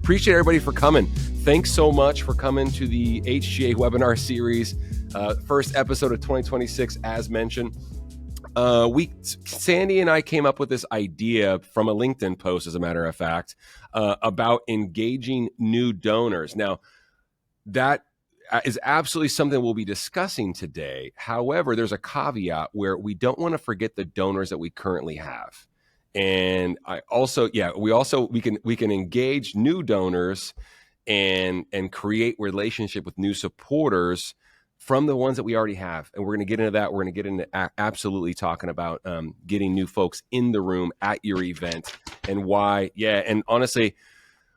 appreciate everybody for coming. Thanks so much for coming to the HGA webinar series, first episode of 2026, as mentioned. Sandy and I came up with this idea from a LinkedIn post, as a matter of fact, about engaging new donors. Now, that is absolutely something we'll be discussing today. However, there's a caveat where we don't want to forget the donors that we currently have. And we can engage new donors and create relationship with new supporters from the ones that we already have. And we're going to get into that. We're going to get into absolutely talking about getting new folks in the room at your event and why. Yeah. And honestly,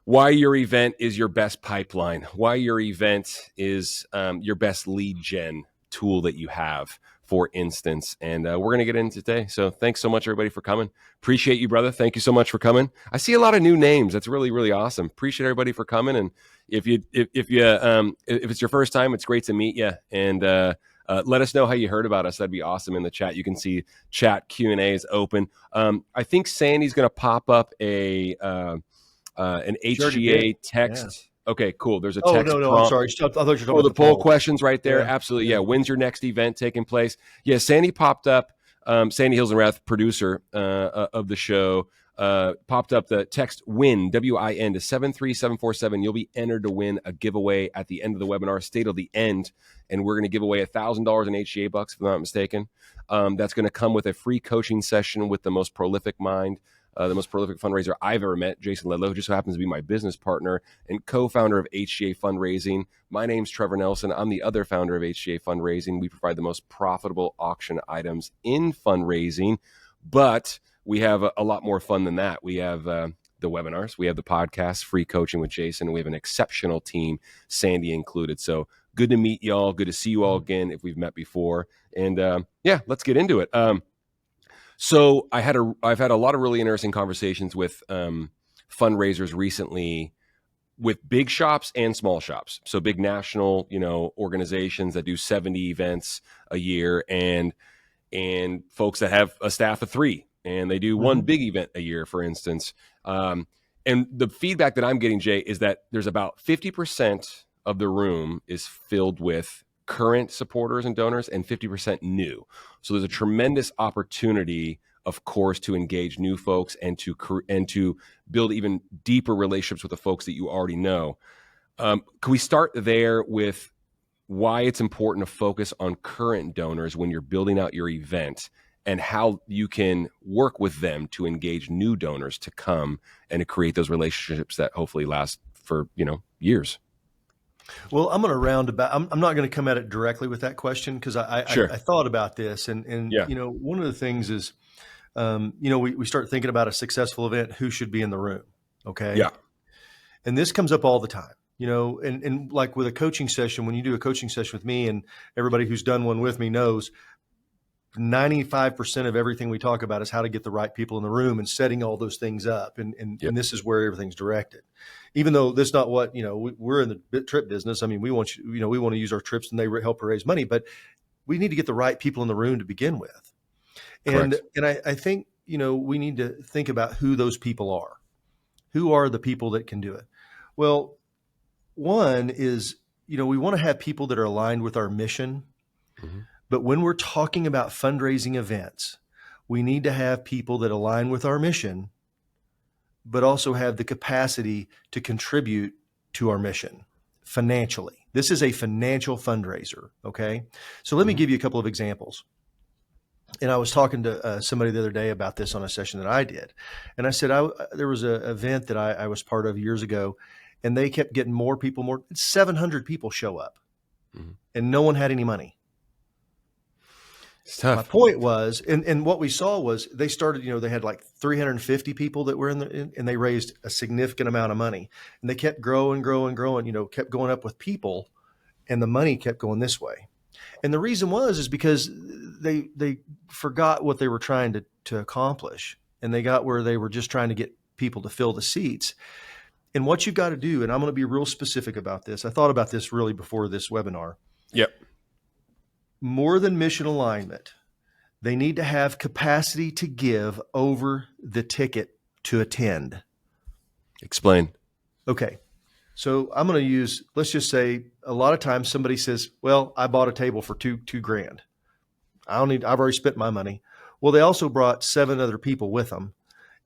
why your event is your best pipeline, why your event is your best lead gen tool that you have, for instance. And we're going to get into today. So thanks so much, everybody, for coming. Appreciate you, brother. Thank you so much for coming. I see a lot of new names. That's really, really awesome. Appreciate everybody for coming. And if it's your first time, it's great to meet you. And let us know how you heard about us. That'd be awesome in the chat. You can see chat Q&A is open. I think Sandy's going to pop up an HGA text. Yeah. Okay, cool. There's a text. No, I'm sorry. I thought you were talking about the poll questions right there. Yeah. Absolutely. Yeah. When's your next event taking place? Yeah. Sandy popped up. Sandy Hills and Rath, producer of the show, popped up the text WIN, WIN, to 73747. You'll be entered to win a giveaway at the end of the webinar, stay till the end. And we're going to give away $1,000 in HGA bucks, if I'm not mistaken. That's going to come with a free coaching session with the most prolific mind, the most prolific fundraiser I've ever met, Jason Ledlow, who just so happens to be my business partner and co-founder of HGA Fundraising. My name's Trevor Nelson. I'm the other founder of HGA Fundraising. We provide the most profitable auction items in fundraising, but we have a lot more fun than that. We have the webinars, we have the podcasts, free coaching with Jason, and we have an exceptional team, Sandy included. So good to meet y'all. Good to see you all again if we've met before. And let's get into it. So I've had a lot of really interesting conversations with fundraisers recently, with big shops and small shops. So big national, organizations that do 70 events a year, and folks that have a staff of 3 and they do one big event a year, for instance. And the feedback that I'm getting, Jay, is that there's about 50% of the room is filled with current supporters and donors and 50% new. So there's a tremendous opportunity, of course, to engage new folks and to build even deeper relationships with the folks that you already know. Can we start there with why it's important to focus on current donors when you're building out your event, and how you can work with them to engage new donors to come and to create those relationships that hopefully last for, years? Well, I'm going to roundabout. I'm not going to come at it directly with that question, because I thought about this, and one of the things is, we start thinking about a successful event, who should be in the room. Okay. Yeah. And this comes up all the time, and like with a coaching session, when you do a coaching session with me, and everybody who's done one with me knows 95% of everything we talk about is how to get the right people in the room and setting all those things up. And this is where everything's directed. Even though that's not what, we're in the trip business. I mean, we want we want to use our trips and they help raise money, but we need to get the right people in the room to begin with. And I think, we need to think about who those people are. Who are the people that can do it? Well, one is, we want to have people that are aligned with our mission. Mm-hmm. But when we're talking about fundraising events, we need to have people that align with our mission, but also have the capacity to contribute to our mission financially. This is a financial fundraiser. Okay. So let me give you a couple of examples. And I was talking to somebody the other day about this on a session that I did. And I said, there was an event that I was part of years ago, and they kept getting more people, 700 people show up, and no one had any money. My point was, and what we saw was they started, they had like 350 people that were and they raised a significant amount of money, and they kept growing, kept going up with people, and the money kept going this way. And the reason is because they forgot what they were trying to accomplish, and they got where they were just trying to get people to fill the seats. And what you got to do, and I'm going to be real specific about this. I thought about this really before this webinar. Yep. More than mission alignment, they need to have capacity to give over the ticket to attend. Explain. Okay. So I'm going to use, let's just say a lot of times somebody says, well, I bought a table for two grand. I've already spent my money. Well, they also brought 7 other people with them.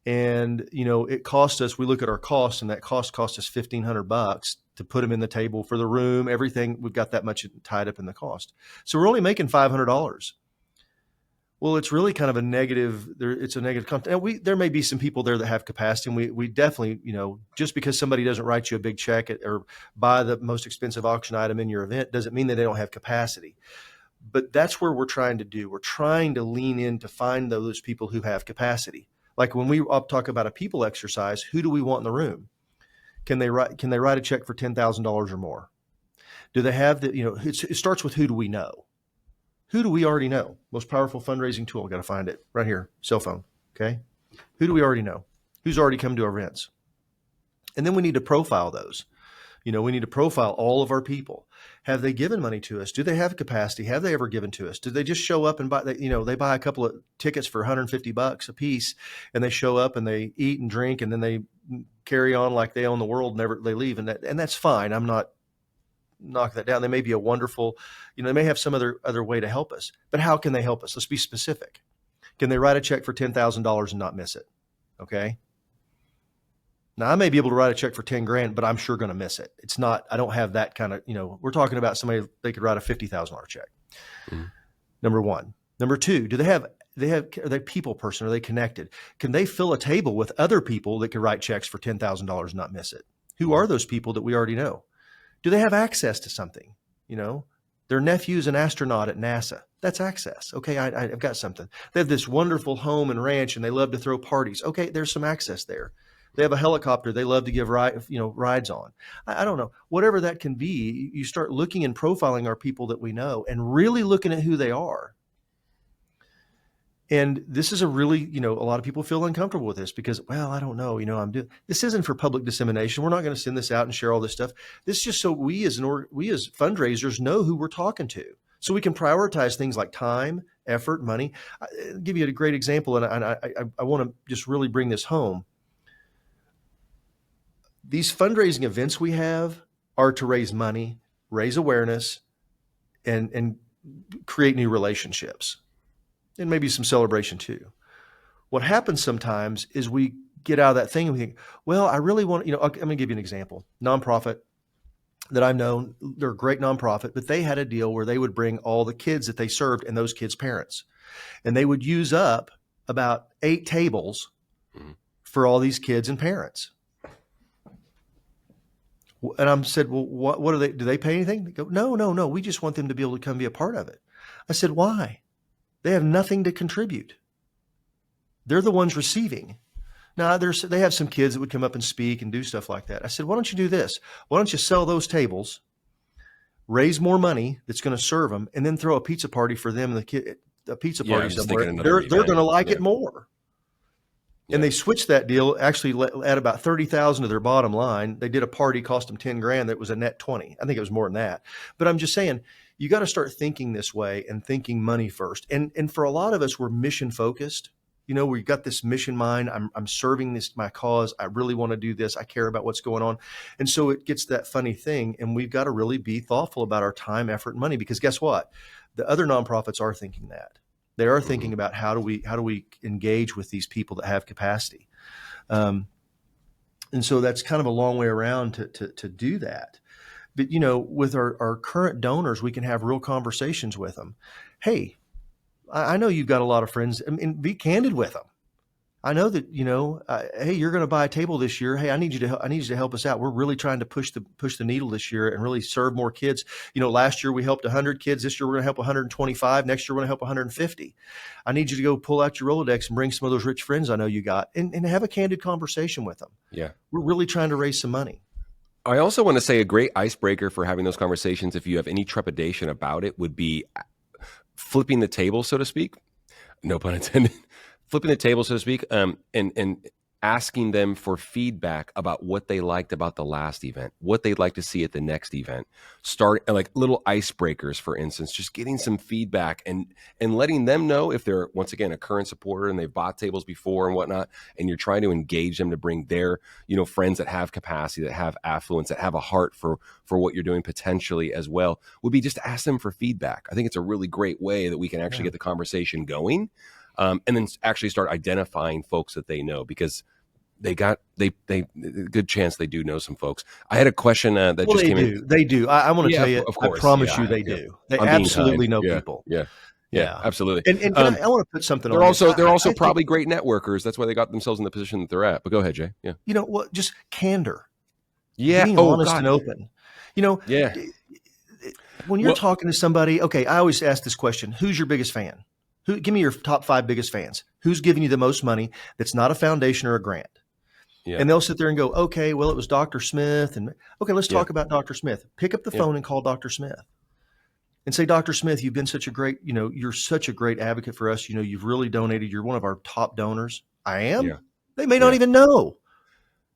And, it cost us, we look at our costs, and that cost us $1,500 to put them in the table for the room, everything. We've got that much tied up in the cost. So we're only making $500. Well, it's really kind of a negative. It's a negative content. And there may be some people there that have capacity, and we definitely, just because somebody doesn't write you a big check or buy the most expensive auction item in your event doesn't mean that they don't have capacity. But that's where we're trying to do. We're trying to lean in to find those people who have capacity. Like when we talk about a people exercise, who do we want in the room? Can they write a check for $10,000 or more? Do they have it starts with who do we know? Who do we already know? Most powerful fundraising tool. Got to find it right here. Cell phone. Okay. Who do we already know? Who's already come to our events? And then we need to profile those. We need to profile all of our people. Have they given money to us? Do they have capacity? Have they ever given to us? Do they just show up and buy, they buy a couple of tickets for $150 a piece, and they show up and they eat and drink, and then they carry on like they own the world, never they leave. And that's fine. I'm not knocking that down. They may be a wonderful, they may have some other way to help us, but how can they help us? Let's be specific. Can they write a check for $10,000 and not miss it? Okay. Now, I may be able to write a check for 10 grand, but I'm sure going to miss it. It's not, I don't have that kind of, we're talking about somebody, they could write a $50,000 check. Mm-hmm. Number one. Number two, are they people person? Are they connected? Can they fill a table with other people that could write checks for $10,000 and not miss it? Who are those people that we already know? Do they have access to something? Their nephew's an astronaut at NASA. That's access. Okay, I've got something. They have this wonderful home and ranch, and they love to throw parties. Okay, there's some access there. They have a helicopter they love to give rides on. I don't know. Whatever that can be, you start looking and profiling our people that we know and really looking at who they are. And this is a really, a lot of people feel uncomfortable with this because, well, I don't know, this isn't for public dissemination. We're not going to send this out and share all this stuff. This is just so we as fundraisers know who we're talking to, so we can prioritize things like time, effort, money. I'll give you a great example, and I want to just really bring this home. These fundraising events we have are to raise money, raise awareness, and create new relationships, and maybe some celebration too. What happens sometimes is we get out of that thing and we think, well, I really want, I'm going to give you an example. Nonprofit that I've known, they're a great nonprofit, but they had a deal where they would bring all the kids that they served and those kids' parents, and they would use up about 8 tables for all these kids and parents. And I said, well, what do they pay anything? They go, no. We just want them to be able to come be a part of it. I said, why? They have nothing to contribute. They're the ones receiving. Now, they have some kids that would come up and speak and do stuff like that. I said, why don't you do this? Why don't you sell those tables, raise more money that's going to serve them, and then throw a pizza party for them, a pizza party somewhere. They're going to like it more. Yeah. And they switched that deal, actually at about 30,000 of their bottom line. They did a party, cost them 10 grand. That was a net 20. I think it was more than that. But I'm just saying, you got to start thinking this way and thinking money first. And for a lot of us, we're mission focused. We've got this mission mind. I'm serving my cause. I really want to do this. I care about what's going on. And so it gets that funny thing. And we've got to really be thoughtful about our time, effort, and money, because guess what? The other nonprofits are thinking that. They are thinking about how do we engage with these people that have capacity. And so that's kind of a long way around to do that. But, with our current donors, we can have real conversations with them. Hey, I know you've got a lot of friends, and be candid with them. I know that, hey, you're going to buy a table this year. Hey, I need you to help us out. We're really trying to push the needle this year and really serve more kids. Last year we helped 100 kids. This year we're going to help 125. Next year we're going to help 150. I need you to go pull out your Rolodex and bring some of those rich friends I know you got and have a candid conversation with them. Yeah. We're really trying to raise some money. I also want to say a great icebreaker for having those conversations, if you have any trepidation about it, would be flipping the table, so to speak. No pun intended. Flipping the table, so to speak, and asking them for feedback about what they liked about the last event, what they'd like to see at the next event. Start like little icebreakers, for instance, just getting some feedback and letting them know if they're, once again, a current supporter and they've bought tables before and whatnot, and you're trying to engage them to bring their, friends that have capacity, that have affluence, that have a heart for what you're doing potentially as well, would be just to ask them for feedback. I think it's a really great way that we can actually get the conversation going. And then actually start identifying folks that they know, because they good chance they do know some folks. I had a question that just came in. They do. I want to tell you, of course. I promise you they do. They absolutely know people. Yeah, absolutely. And I want to put something on. They're also probably great networkers. That's why they got themselves in the position that they're at. But go ahead, Jay. Yeah. You know what? Just candor. Yeah. Being honest and open. Yeah. When you're talking to somebody, okay, I always ask this question: who's your biggest fan? Give me your top 5 biggest fans. Who's giving you the most money that's not a foundation or a grant? Yeah. And they'll sit there and go, okay, well, it was Dr. Smith. And okay, let's talk about Dr. Smith. Pick up the phone and call Dr. Smith and say, Dr. Smith, you've been such a great, you're such a great advocate for us. You've really donated. You're one of our top donors. I am. Yeah. They may not even know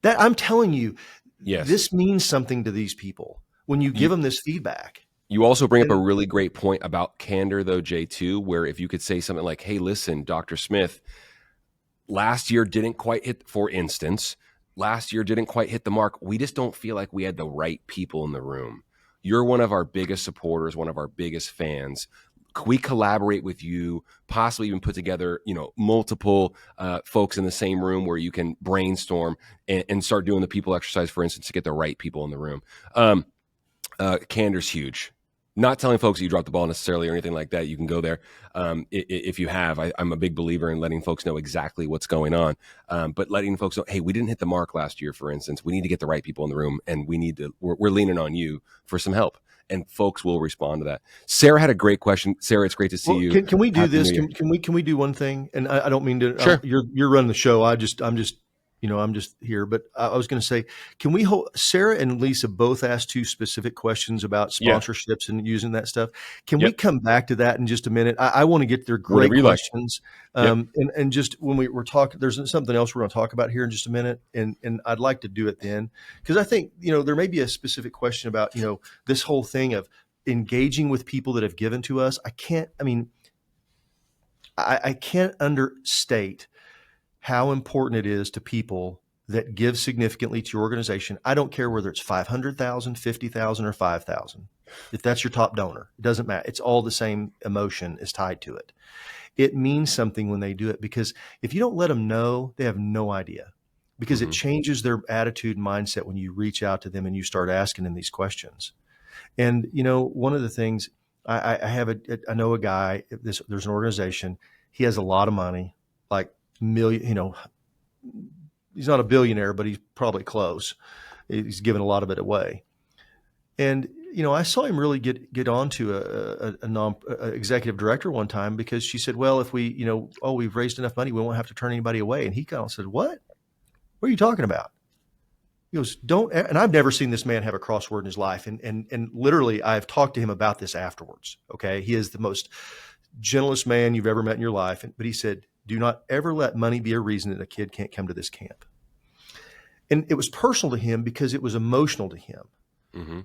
that. I'm telling you, this means something to these people when you give them this feedback. You also bring up a really great point about candor, though, Jay, too, where if you could say something like, hey, listen, Dr. Smith, last year didn't quite hit, for instance, the mark. We just don't feel like we had the right people in the room. You're one of our biggest supporters, one of our biggest fans. Could we collaborate with you, possibly even put together, multiple folks in the same room where you can brainstorm and start doing the people exercise, for instance, to get the right people in the room. Candor's huge. Not telling folks that you dropped the ball necessarily or anything like that. You can go there if you have. I'm a big believer in letting folks know exactly what's going on, but letting folks know, hey, we didn't hit the mark last year, for instance. We need to get the right people in the room, and we're leaning on you for some help. And folks will respond to that. Sarah had a great question. Sarah, it's great to see you. Can we do this? Can we do one thing? And I don't mean to. Sure. You're running the show. I'm just here, but I was going to say, can we hold Sarah and Lisa both asked 2 specific questions about sponsorships and using that stuff? Can we come back to that in just a minute? I want to get their great questions. And just when we're talking, there's something else we're going to talk about here in just a minute. And I'd like to do it then, because I think, there may be a specific question about, this whole thing of engaging with people that have given to us. I can't understate how important it is to people that give significantly to your organization. I don't care whether it's 500,000, 50,000, or 5,000. If that's your top donor, it doesn't matter. It's all the same emotion is tied to it. It means something when they do it, because if you don't let them know, they have no idea, because it changes their attitude and mindset when you reach out to them and you start asking them these questions. And, one of the things I know a guy, there's an organization, he has a lot of money, like million, he's not a billionaire, but he's probably close. He's given a lot of it away. And, I saw him really get onto a executive director one time, because she said, well, if we, we've raised enough money, we won't have to turn anybody away. And he kind of said, what are you talking about? He goes, and I've never seen this man have a crossword in his life. And literally I've talked to him about this afterwards. Okay. He is the most gentlest man you've ever met in your life. But he said, do not ever let money be a reason that a kid can't come to this camp. And it was personal to him because it was emotional to him. Mm-hmm.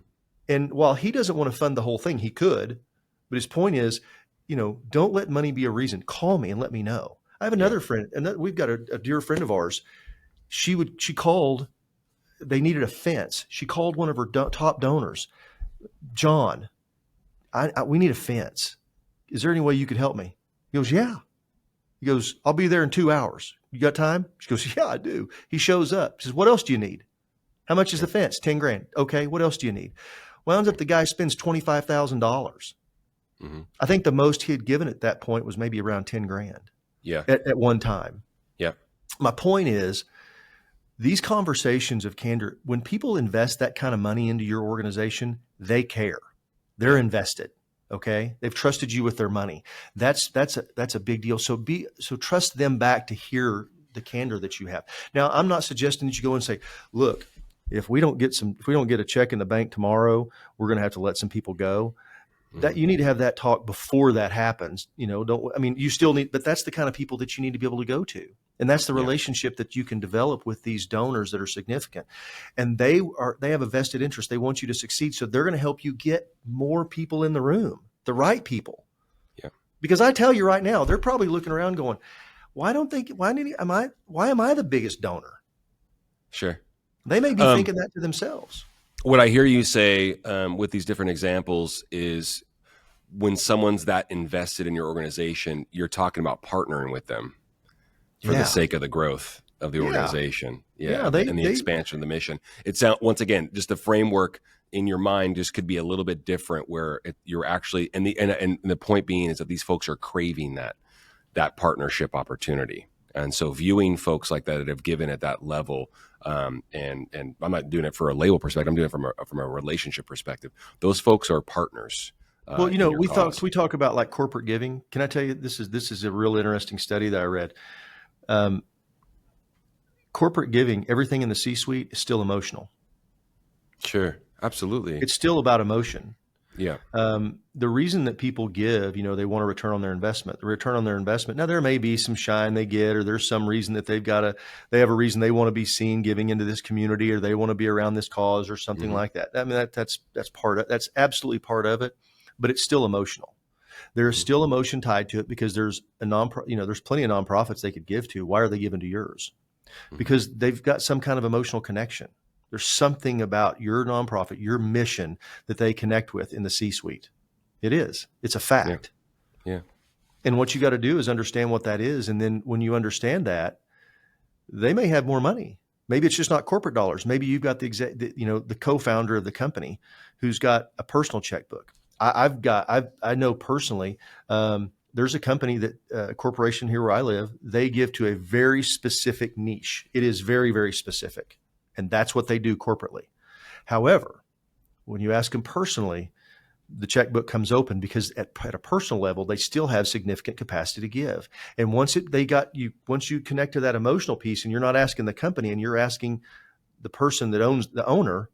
And while he doesn't want to fund the whole thing, he could. But his point is, don't let money be a reason. Call me and let me know. I have another friend, and we've got a dear friend of ours. She called, they needed a fence. She called one of her top donors, John, we need a fence. Is there any way you could help me? He goes, yeah. He goes, I'll be there in 2 hours. You got time? She goes, yeah, I do. He shows up. She says, what else do you need? How much is the fence? 10 grand. Okay. What else do you need? Well, ends up the guy spends $25,000. Mm-hmm. I think the most he had given at that point was maybe around 10 grand. Yeah. At one time. Yeah. My point is, these conversations of candor, when people invest that kind of money into your organization, they care. They're invested. Okay. They've trusted you with their money. That's a big deal. So trust them back to hear the candor that you have. Now, I'm not suggesting that you go and say, look, if we don't get a check in the bank tomorrow, we're going to have to let some people go. That you need to have that talk before that happens. You still need, but that's the kind of people that you need to be able to go to. And that's the relationship that you can develop with these donors that are significant. And they have a vested interest. They want you to succeed. So they're going to help you get more people in the room, the right people. Yeah. Because I tell you right now, they're probably looking around going, why am I the biggest donor? Sure. They may be thinking that to themselves. What I hear you say with these different examples is when someone's that invested in your organization, you're talking about partnering with them for the sake of the growth of the organization. And the expansion of the mission. It's once again, just the framework in your mind just could be a little bit different where you're actually, and the point being is that these folks are craving that partnership opportunity. And so viewing folks like that have given at that level, and I'm not doing it for a label perspective, I'm doing it from a relationship perspective. Those folks are partners. Well, we talk about like corporate giving. Can I tell you, this is a real interesting study that I read. Corporate giving, everything in the C-suite is still emotional. Sure. Absolutely. It's still about emotion. Yeah. The reason that people give, they want a return on their investment. The return on their investment. Now, there may be some shine they get, or there's some reason that they have a reason they want to be seen giving into this community, or they want to be around this cause, or something like that. I mean, that's absolutely part of it, but it's still emotional. There is still emotion tied to it because there's there's plenty of nonprofits they could give to. Why are they giving to yours? Because they've got some kind of emotional connection. There's something about your nonprofit, your mission that they connect with in the C-suite. It's a fact. Yeah. And what you got to do is understand what that is. And then when you understand that, they may have more money. Maybe it's just not corporate dollars. Maybe you've got the co-founder of the company who's got a personal checkbook. I know personally, there's a company a corporation here where I live, they give to a very specific niche. It is very, very specific. And that's what they do corporately. However, when you ask them personally, the checkbook comes open because at a personal level, they still have significant capacity to give. And once you connect to that emotional piece, and you're not asking the company, and you're asking the person that owns the owner,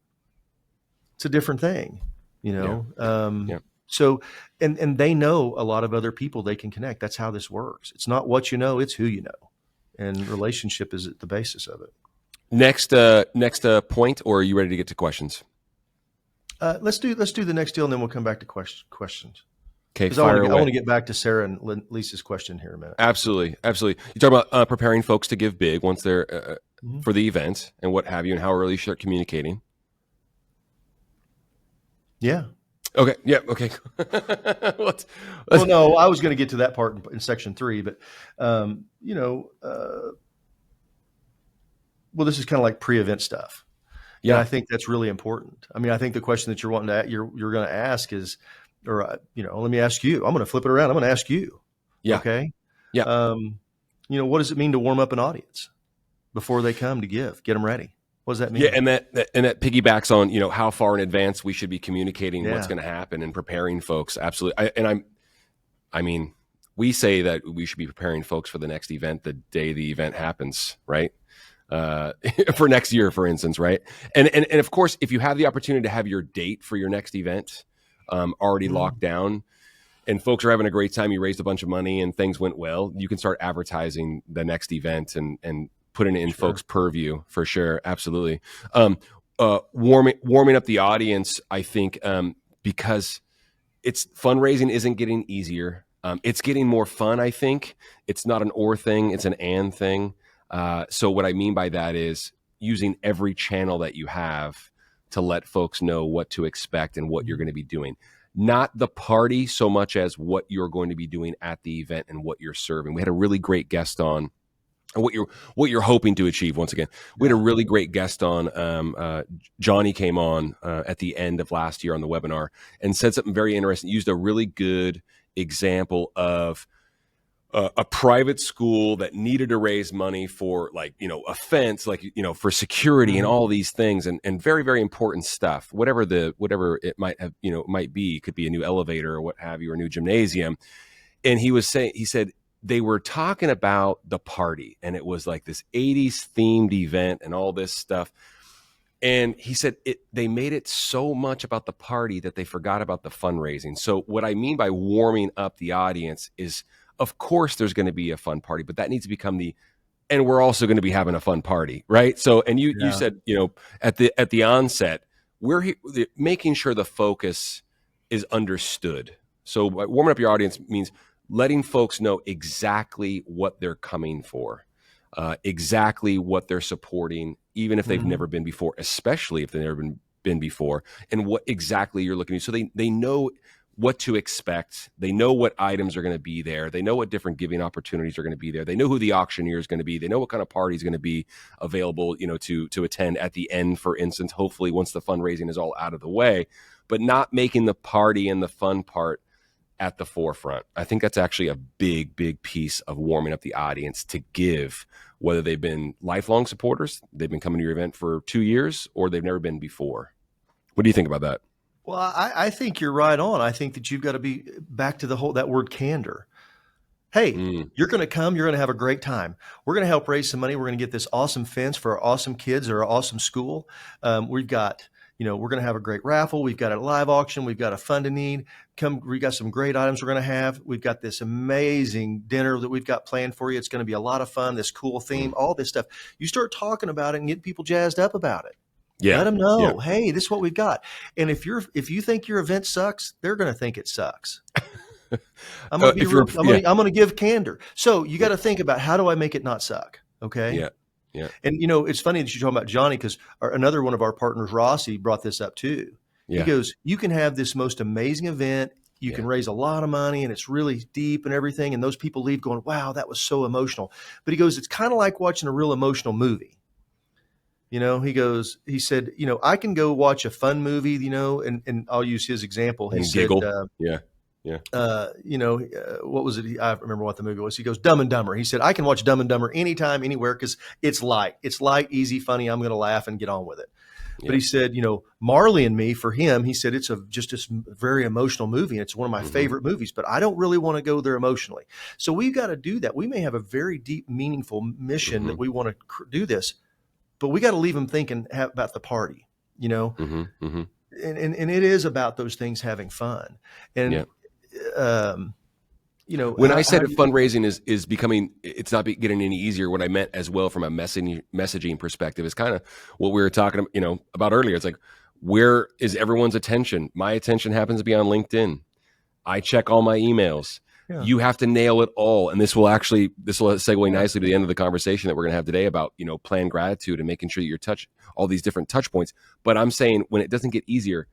it's a different thing, So, and they know a lot of other people they can connect. That's how this works. It's not what you know, it's who you know. And relationship is at the basis of it. Next point, or are you ready to get to questions? Let's do the next deal, and then we'll come back to questions. Okay, I want to get back to Sarah and Lisa's question here in a minute. Absolutely. You talk about preparing folks to give big once they're for the event and what have you, and how early you start communicating. Yeah. Okay. Yeah. Okay. Well, no, I was going to get to that part in section 3, but well, this is kind of like pre-event stuff. Yeah, and I think that's really important. I mean, I think the question that you're going to ask is, let me ask you. I'm going to flip it around. I'm going to ask you. Yeah. Okay. Yeah. What does it mean to warm up an audience before they come to give? Get them ready. What does that mean? Yeah, and that piggybacks on how far in advance we should be communicating what's going to happen and preparing folks. Absolutely. I mean, we say that we should be preparing folks for the next event the day the event happens, right? For next year, for instance, right? And of course, if you have the opportunity to have your date for your next event already locked down, and folks are having a great time, you raised a bunch of money and things went well, you can start advertising the next event and putting it in folks' purview for sure. Absolutely. Warming up the audience, I think, because fundraising isn't getting easier. It's getting more fun, I think. It's not an or thing, it's an and thing. So what I mean by that is using every channel that you have to let folks know what to expect and what you're going to be doing. Not the party so much as what you're going to be doing at the event and what you're serving. We had a really great guest on, and what you're hoping to achieve. Once again, we had a really great guest on. Johnny came on at the end of last year on the webinar and said something very interesting. Used a really good example of a private school that needed to raise money for a fence, for security and all these things and very, very important stuff, whatever it might have, might be, it could be a new elevator or what have you, or a new gymnasium. And he said they were talking about the party, and it was like this 80s themed event and all this stuff. And he said they made it so much about the party that they forgot about the fundraising. So what I mean by warming up the audience is, of course, there's going to be a fun party, but that needs to become the and we're also going to be having a fun party, right? So, and you said, at the onset, making sure the focus is understood. So warming up your audience means letting folks know exactly what they're coming for, exactly what they're supporting, even if they've never been before, especially if they've never been before, and what exactly you're looking to. So they know what to expect. They know what items are going to be there. They know what different giving opportunities are going to be there. They know who the auctioneer is going to be. They know what kind of party is going to be available, to attend at the end, for instance, hopefully once the fundraising is all out of the way, but not making the party and the fun part at the forefront. I think that's actually a big, big piece of warming up the audience to give, whether they've been lifelong supporters, they've been coming to your event for 2 years, or they've never been before. What do you think about that? Well, I think you're right on. I think that you've got to be back to that word candor. Hey, you're going to come, you're going to have a great time. We're going to help raise some money. We're going to get this awesome fence for our awesome kids or our awesome school. We've got, we're going to have a great raffle. We've got a live auction. We've got a fund to need. We got some great items we're going to have. We've got this amazing dinner that we've got planned for you. It's going to be a lot of fun, this cool theme, all this stuff. You start talking about it and get people jazzed up about it. Yeah. Let them know, hey, this is what we've got. And if you think your event sucks, they're going to think it sucks. I'm going to be real. I'm going to give candor. So you got to think about, how do I make it not suck? Okay. Yeah. Yeah. And it's funny that you're talking about Johnny, because another one of our partners, Rossi, brought this up too. Yeah. He goes, you can have this most amazing event. You can raise a lot of money and it's really deep and everything. And those people leave going, wow, that was so emotional. But he goes, it's kind of like watching a real emotional movie. He said, I can go watch a fun movie, and I'll use his example. He said, giggle. What was it? I remember what the movie was. He goes, Dumb and Dumber. He said, I can watch Dumb and Dumber anytime, anywhere, because it's light. It's light, easy, funny. I'm going to laugh and get on with it. Yeah. But he said, Marley and Me, for him, he said, it's just a very emotional movie. And it's one of my favorite movies, but I don't really want to go there emotionally. So we've got to do that. We may have a very deep, meaningful mission that we want to do this, but we got to leave them thinking about the party, and it is about those things having fun. And, when I said fundraising is becoming, it's not getting any easier, what I meant as well from a messaging perspective is kind of what we were talking about earlier. It's like, where is everyone's attention? My attention happens to be on LinkedIn. I check all my emails. Yeah. You have to nail it all. And this will segue nicely to the end of the conversation that we're going to have today about, planned gratitude and making sure that you're all these different touch points. But I'm saying, when it doesn't get easier,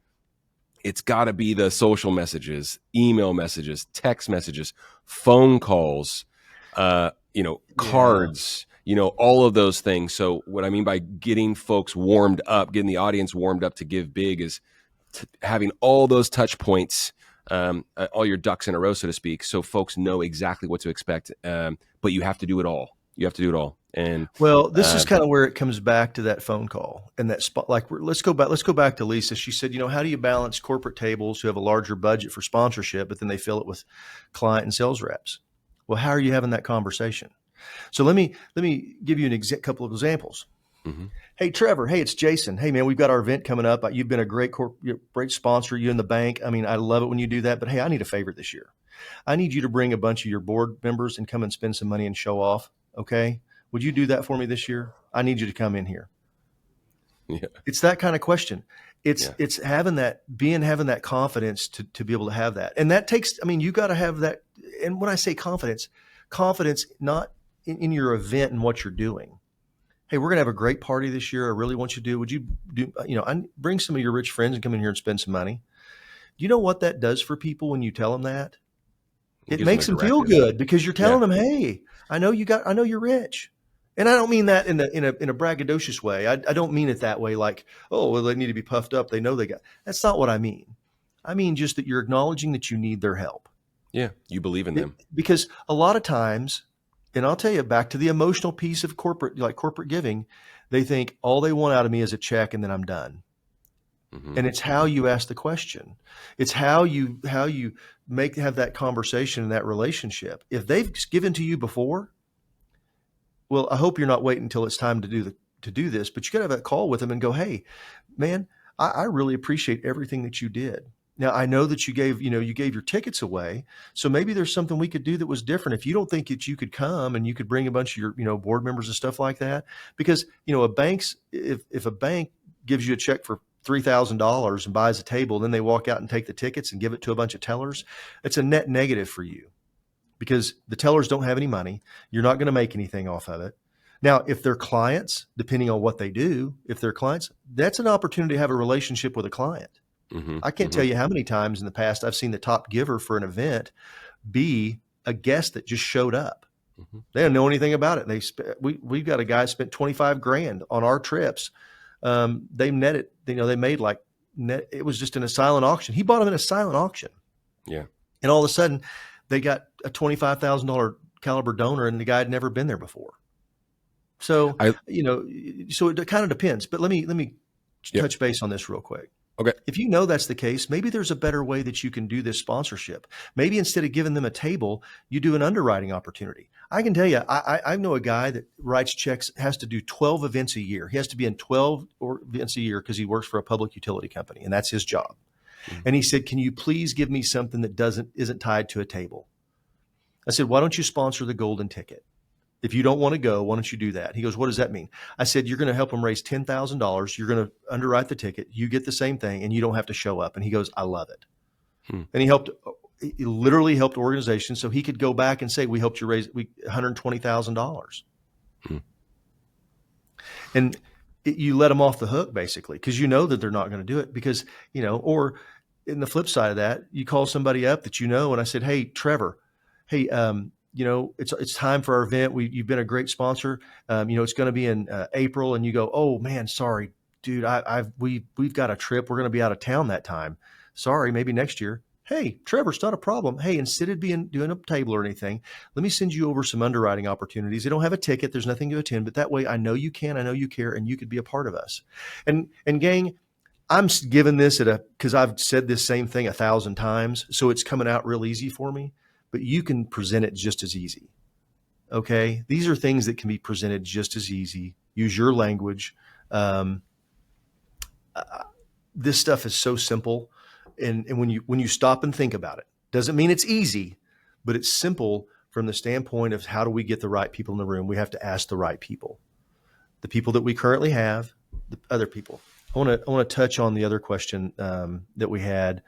it's got to be the social messages, email messages, text messages, phone calls, cards, all of those things. So what I mean by getting folks warmed up, getting the audience warmed up to give big, is having all those touch points, all your ducks in a row, so to speak, so folks know exactly what to expect. But you have to do it all. You have to do it all. And this is kind of where it comes back to that phone call and that spot. Like, let's go back to Lisa. She said, how do you balance corporate tables who have a larger budget for sponsorship, but then they fill it with client and sales reps? Well, how are you having that conversation? So let me give you couple of examples. Mm-hmm. Hey, Trevor. Hey, it's Jason. Hey, man, we've got our event coming up. You've been a great sponsor. You and the bank. I mean, I love it when you do that. But hey, I need a favor this year. I need you to bring a bunch of your board members and come and spend some money and show off. Okay. Would you do that for me this year? I need you to come in here. Yeah. It's that kind of question. It's having that confidence to be able to have that. And that takes, you got to have that. And when I say confidence not in your event and what you're doing. Hey, we're going to have a great party this year. I really want you to would you do, bring some of your rich friends and come in here and spend some money. Do you know what that does for people when you tell them that? It makes them feel good, because you're telling them, hey, I know you're rich. And I don't mean that in a braggadocious way. I don't mean it that way, like, oh, well, they need to be puffed up. They know that's not what I mean. I mean just that you're acknowledging that you need their help. Yeah, you believe in them. Because a lot of times, and I'll tell you, back to the emotional piece of corporate giving, they think all they want out of me is a check and then I'm done. Mm-hmm. And it's how you ask the question. It's how you have that conversation and that relationship. If they've given to you before, well, I hope you're not waiting until it's time to do this, but you got to have that call with them and go, hey, man, I really appreciate everything that you did. Now I know that you gave your tickets away. So maybe there's something we could do that was different. If you don't think that you could come and you could bring a bunch of your, board members and stuff like that, because, if a bank gives you a check for $3,000 and buys a table, then they walk out and take the tickets and give it to a bunch of tellers, it's a net negative for you because the tellers don't have any money. You're not going to make anything off of it. Now, if they're clients, depending on what they do, if they're clients, that's an opportunity to have a relationship with a client. Mm-hmm. I can't tell you how many times in the past I've seen the top giver for an event be a guest that just showed up. Mm-hmm. They don't know anything about it. We've got a guy who spent $25,000 on our trips. They netted, they made it was just in a silent auction. He bought them in a silent auction. Yeah. And all of a sudden they got a $25,000 caliber donor and the guy had never been there before. So, so it kind of depends, but let me touch base on this real quick. Okay. If that's the case, maybe there's a better way that you can do this sponsorship. Maybe instead of giving them a table, you do an underwriting opportunity. I can tell you, I know a guy that writes checks, has to do 12 events a year. He has to be in 12 events a year because he works for a public utility company, and that's his job. Mm-hmm. And he said, "Can you please give me something that isn't tied to a table?" I said, "Why don't you sponsor the golden ticket? If you don't want to go, why don't you do that?" He goes, "What does that mean?" I said, "You're going to help them raise $10,000. You're going to underwrite the ticket. You get the same thing and you don't have to show up." And he goes, "I love it." And he literally helped organizations so he could go back and say, "We helped you raise $120,000. And you let them off the hook basically, because that they're not going to do it because, or in the flip side of that, you call somebody up that and I said, "Hey, Trevor, hey, it's time for our event. You've been a great sponsor. It's going to be in April." And you go, "Oh man, sorry, dude. We've got a trip. We're going to be out of town that time. Sorry, maybe next year." "Hey, Trevor, it's not a problem. Hey, instead of doing a table or anything, let me send you over some underwriting opportunities. They don't have a ticket. There's nothing to attend, but that way I know you can, I know you care, and you could be a part of us." And gang, I'm giving this because I've said this same thing 1,000 times. So it's coming out real easy for me. But you can present it just as easy. Okay. These are things that can be presented just as easy. Use your language. This stuff is so simple. And when you stop and think about it, doesn't mean it's easy, but it's simple from the standpoint of how do we get the right people in the room? We have to ask the right people, the people that we currently have, the other people. I want to touch on the other question that we had.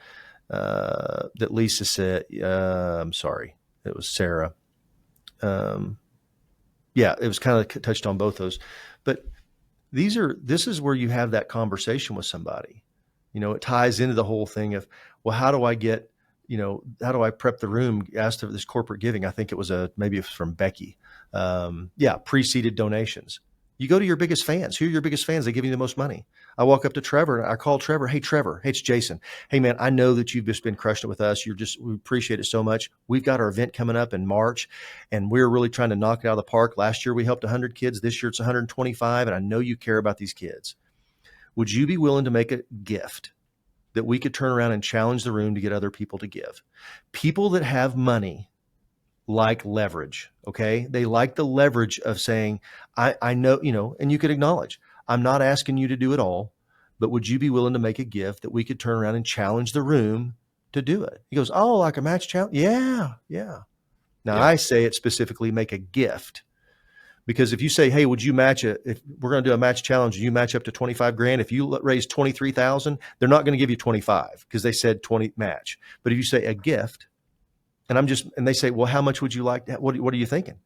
That Lisa said, I'm sorry, it was Sarah. It was kind of touched on both those, but this is where you have that conversation with somebody. It ties into the whole thing of, well, how do I prep the room? Asked of this corporate giving. I think it was maybe it was from Becky. Pre-seeded donations. You go to your biggest fans. Who are your biggest fans? They give you the most money. I walk up to Trevor and I call Trevor. "Hey, Trevor. Hey, it's Jason. Hey, man, I know that you've just been crushing it with us. We appreciate it so much. We've got our event coming up in March and we're really trying to knock it out of the park. Last year we helped 100 kids. This year it's 125. And I know you care about these kids. Would you be willing to make a gift that we could turn around and challenge the room to get other people to give?" People that have money like leverage. Okay. They like the leverage of saying, I know, and you could acknowledge, "I'm not asking you to do it all, but would you be willing to make a gift that we could turn around and challenge the room to do it?" He goes, "Oh, like a match challenge?" Yeah. Now I say it specifically, make a gift, because if you say, "Hey, would you match it? If we're going to do a match challenge, and you match up to $25,000. If you raise 23,000, they're not going to give you 25 because they said 20 match. But if you say a gift, and they say, "Well, how much would you like? What are you thinking?"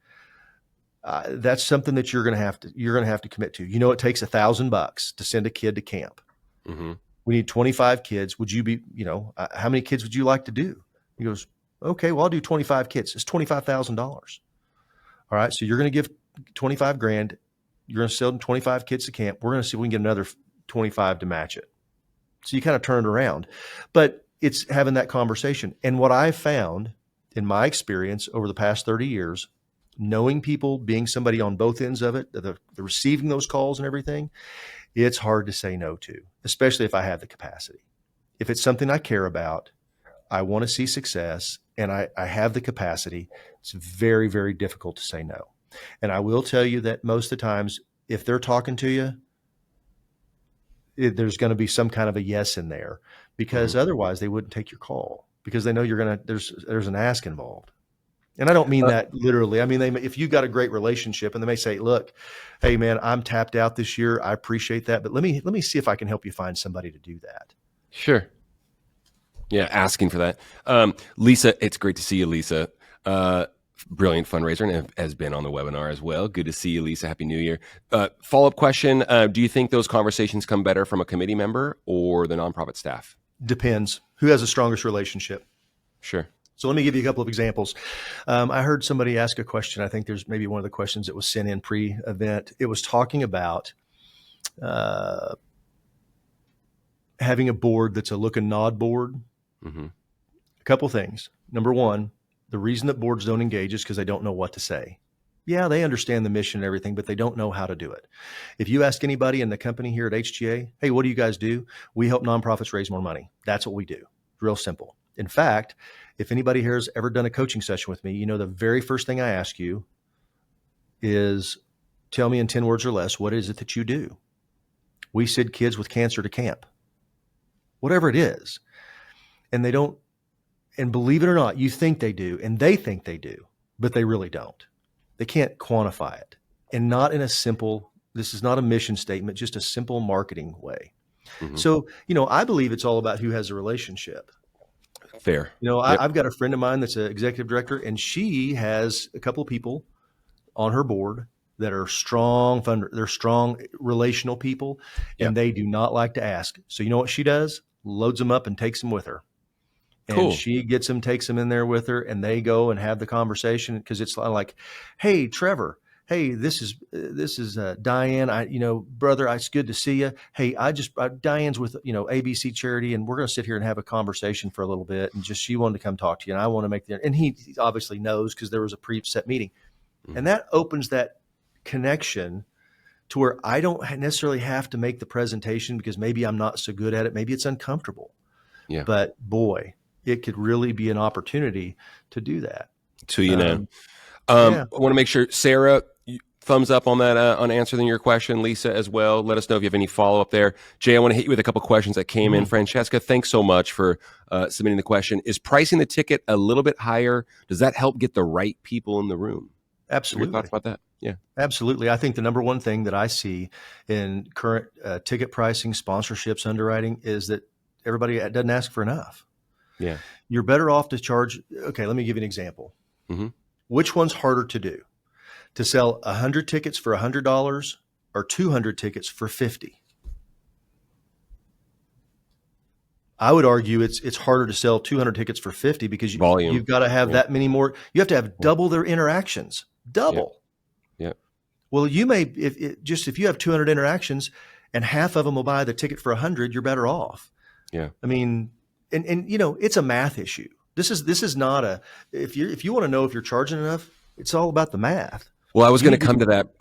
That's something that you're going to have to commit to. It takes $1,000 to send a kid to camp. Mm-hmm. We need 25 kids. Would you be, how many kids would you like to do? He goes, "Okay, well, I'll do 25 kids. It's $25,000. All right. So you're going to give 25,000. You're going to sell 25 kids to camp. We're going to see if we can get another 25 to match it." So you kind of turn it around, but it's having that conversation. And what I found in my experience over the past 30 years, knowing people, being somebody on both ends of it, the receiving those calls and everything, it's hard to say no to, especially if I have the capacity. If it's something I care about, I want to see success, and I have the capacity, it's very, very difficult to say no. And I will tell you that most of the times, if they're talking to you, there's going to be some kind of a yes in there, because otherwise they wouldn't take your call, because they know there's an ask involved. And I don't mean that literally. I mean, if you got a great relationship and they may say, look, hey man, I'm tapped out this year. I appreciate that, but let me see if I can help you find somebody to do that. Sure. Yeah. Asking for that. Lisa, it's great to see you, Lisa. Brilliant fundraiser and has been on the webinar as well. Good to see you, Lisa. Happy New Year. Follow-up question. Do you think those conversations come better from a committee member or the nonprofit staff? Depends. Who has the strongest relationship? Sure. So let me give you a couple of examples. I heard somebody ask a question. I think there's maybe one of the questions that was sent in pre-event. It was talking about having a board that's a look and nod board. Mm-hmm. A couple things. Number one, the reason that boards don't engage is because they don't know what to say. Yeah, they understand the mission and everything, but they don't know how to do it. If you ask anybody in the company here at HGA, hey, what do you guys do? We help nonprofits raise more money. That's what we do. Real simple. In fact, if anybody here has ever done a coaching session with me, you know, the very first thing I ask you is, tell me in 10 words or less, what is it that you do? We send kids with cancer to camp, whatever it is. And they don't, and believe it or not, you think they do, and they think they do, but they really don't. They can't quantify it, and not in a simple, this is not a mission statement, just a simple marketing way. Mm-hmm. So, you know, I believe it's all about who has a relationship. Fair. You know, yep. I've got a friend of mine that's an executive director, and she has a couple of people on her board that are strong they're strong relational people, and they do not like to ask. So you know what she does? Loads them up and takes them with her. And cool. She gets them, takes them in there with her, and they go and have the conversation, because it's like, hey, Trevor, hey, this is Diane. Brother, it's good to see you. Hey, Diane's with, ABC Charity, and we're going to sit here and have a conversation for a little bit. And she wanted to come talk to you, and I want to make and he obviously knows because there was a preset meeting. Mm-hmm. And that opens that connection to where I don't necessarily have to make the presentation because maybe I'm not so good at it. Maybe it's uncomfortable. Yeah. But boy, it could really be an opportunity to do that. So, I want to make sure, Sarah, thumbs up on that, on answering your question. Lisa as well. Let us know if you have any follow-up there. Jay, I want to hit you with a couple questions that came in. Francesca, thanks so much for submitting the question. Is pricing the ticket a little bit higher? Does that help get the right people in the room? Absolutely. Your thoughts about that? Yeah. Absolutely. I think the number one thing that I see in current ticket pricing, sponsorships, underwriting is that everybody doesn't ask for enough. Yeah. You're better off to charge. Okay, let me give you an example. Mm-hmm. Which one's harder to do? To sell 100 tickets for $100 or 200 tickets for $50? I would argue it's harder to sell 200 tickets for $50 because you've got to have that many more. You have to have double their interactions. Double. Yeah. Well, you may, if you have 200 interactions and half of them will buy the ticket for 100, you're better off. Yeah. I mean, and it's a math issue. This is not if you want to know if you're charging enough, it's all about the math. Well, I was going to come to that.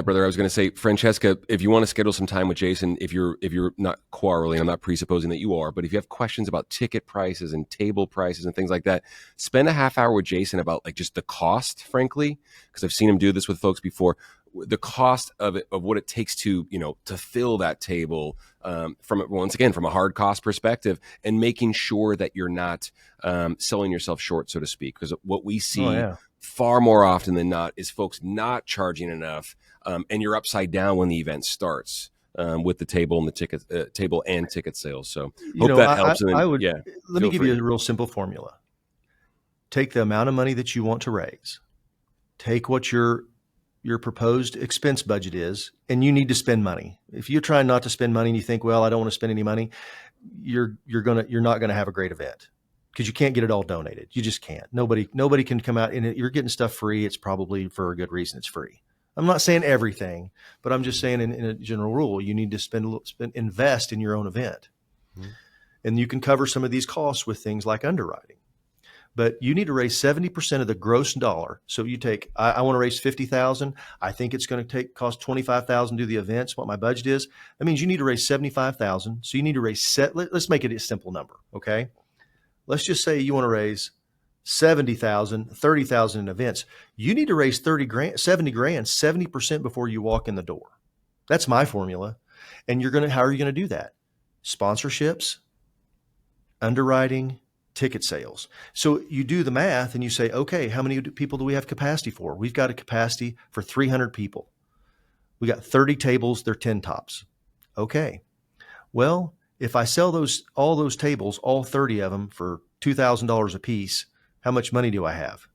Brother. I was going to say, Francesca, if you want to schedule some time with Jason, if you're not quarreling, I'm not presupposing that you are, but if you have questions about ticket prices and table prices and things like that, spend a half hour with Jason about like just the cost, frankly, because I've seen him do this with folks before. The cost of it, of what it takes to fill that table, from a hard cost perspective, and making sure that you're not selling yourself short, so to speak. Because what we see far more often than not is folks not charging enough, and you're upside down when the event starts with the table and the ticket sales. So hope that helps. Let me give you a real simple formula. Take the amount of money that you want to raise. Take what your proposed expense budget is, and you need to spend money. If you're trying not to spend money and you think, well, I don't want to spend any money, you're not gonna have a great event because you can't get it all donated. You just can't. Nobody can come out and you're getting stuff free. It's probably for a good reason. It's free. I'm not saying everything, but I'm just saying in a general rule, you need to invest in your own event, and you can cover some of these costs with things like underwriting. But you need to raise 70% of the gross dollar. So you take, I want to raise $50,000. I think it's going to cost $25,000 to do the events. What my budget is, that means you need to raise $75,000. So you need to raise let's make it a simple number, okay? Let's just say you want to raise $70,000, $30,000 in events. You need to raise $70,000, 70% before you walk in the door. That's my formula. And how are you going to do that? Sponsorships, underwriting, ticket sales. So you do the math and you say, okay, how many people do we have capacity for? We've got a capacity for 300 people. We got 30 tables, they're 10 tops. Okay. Well, if I sell all those tables, all 30 of them for $2,000 a piece, how much money do I have?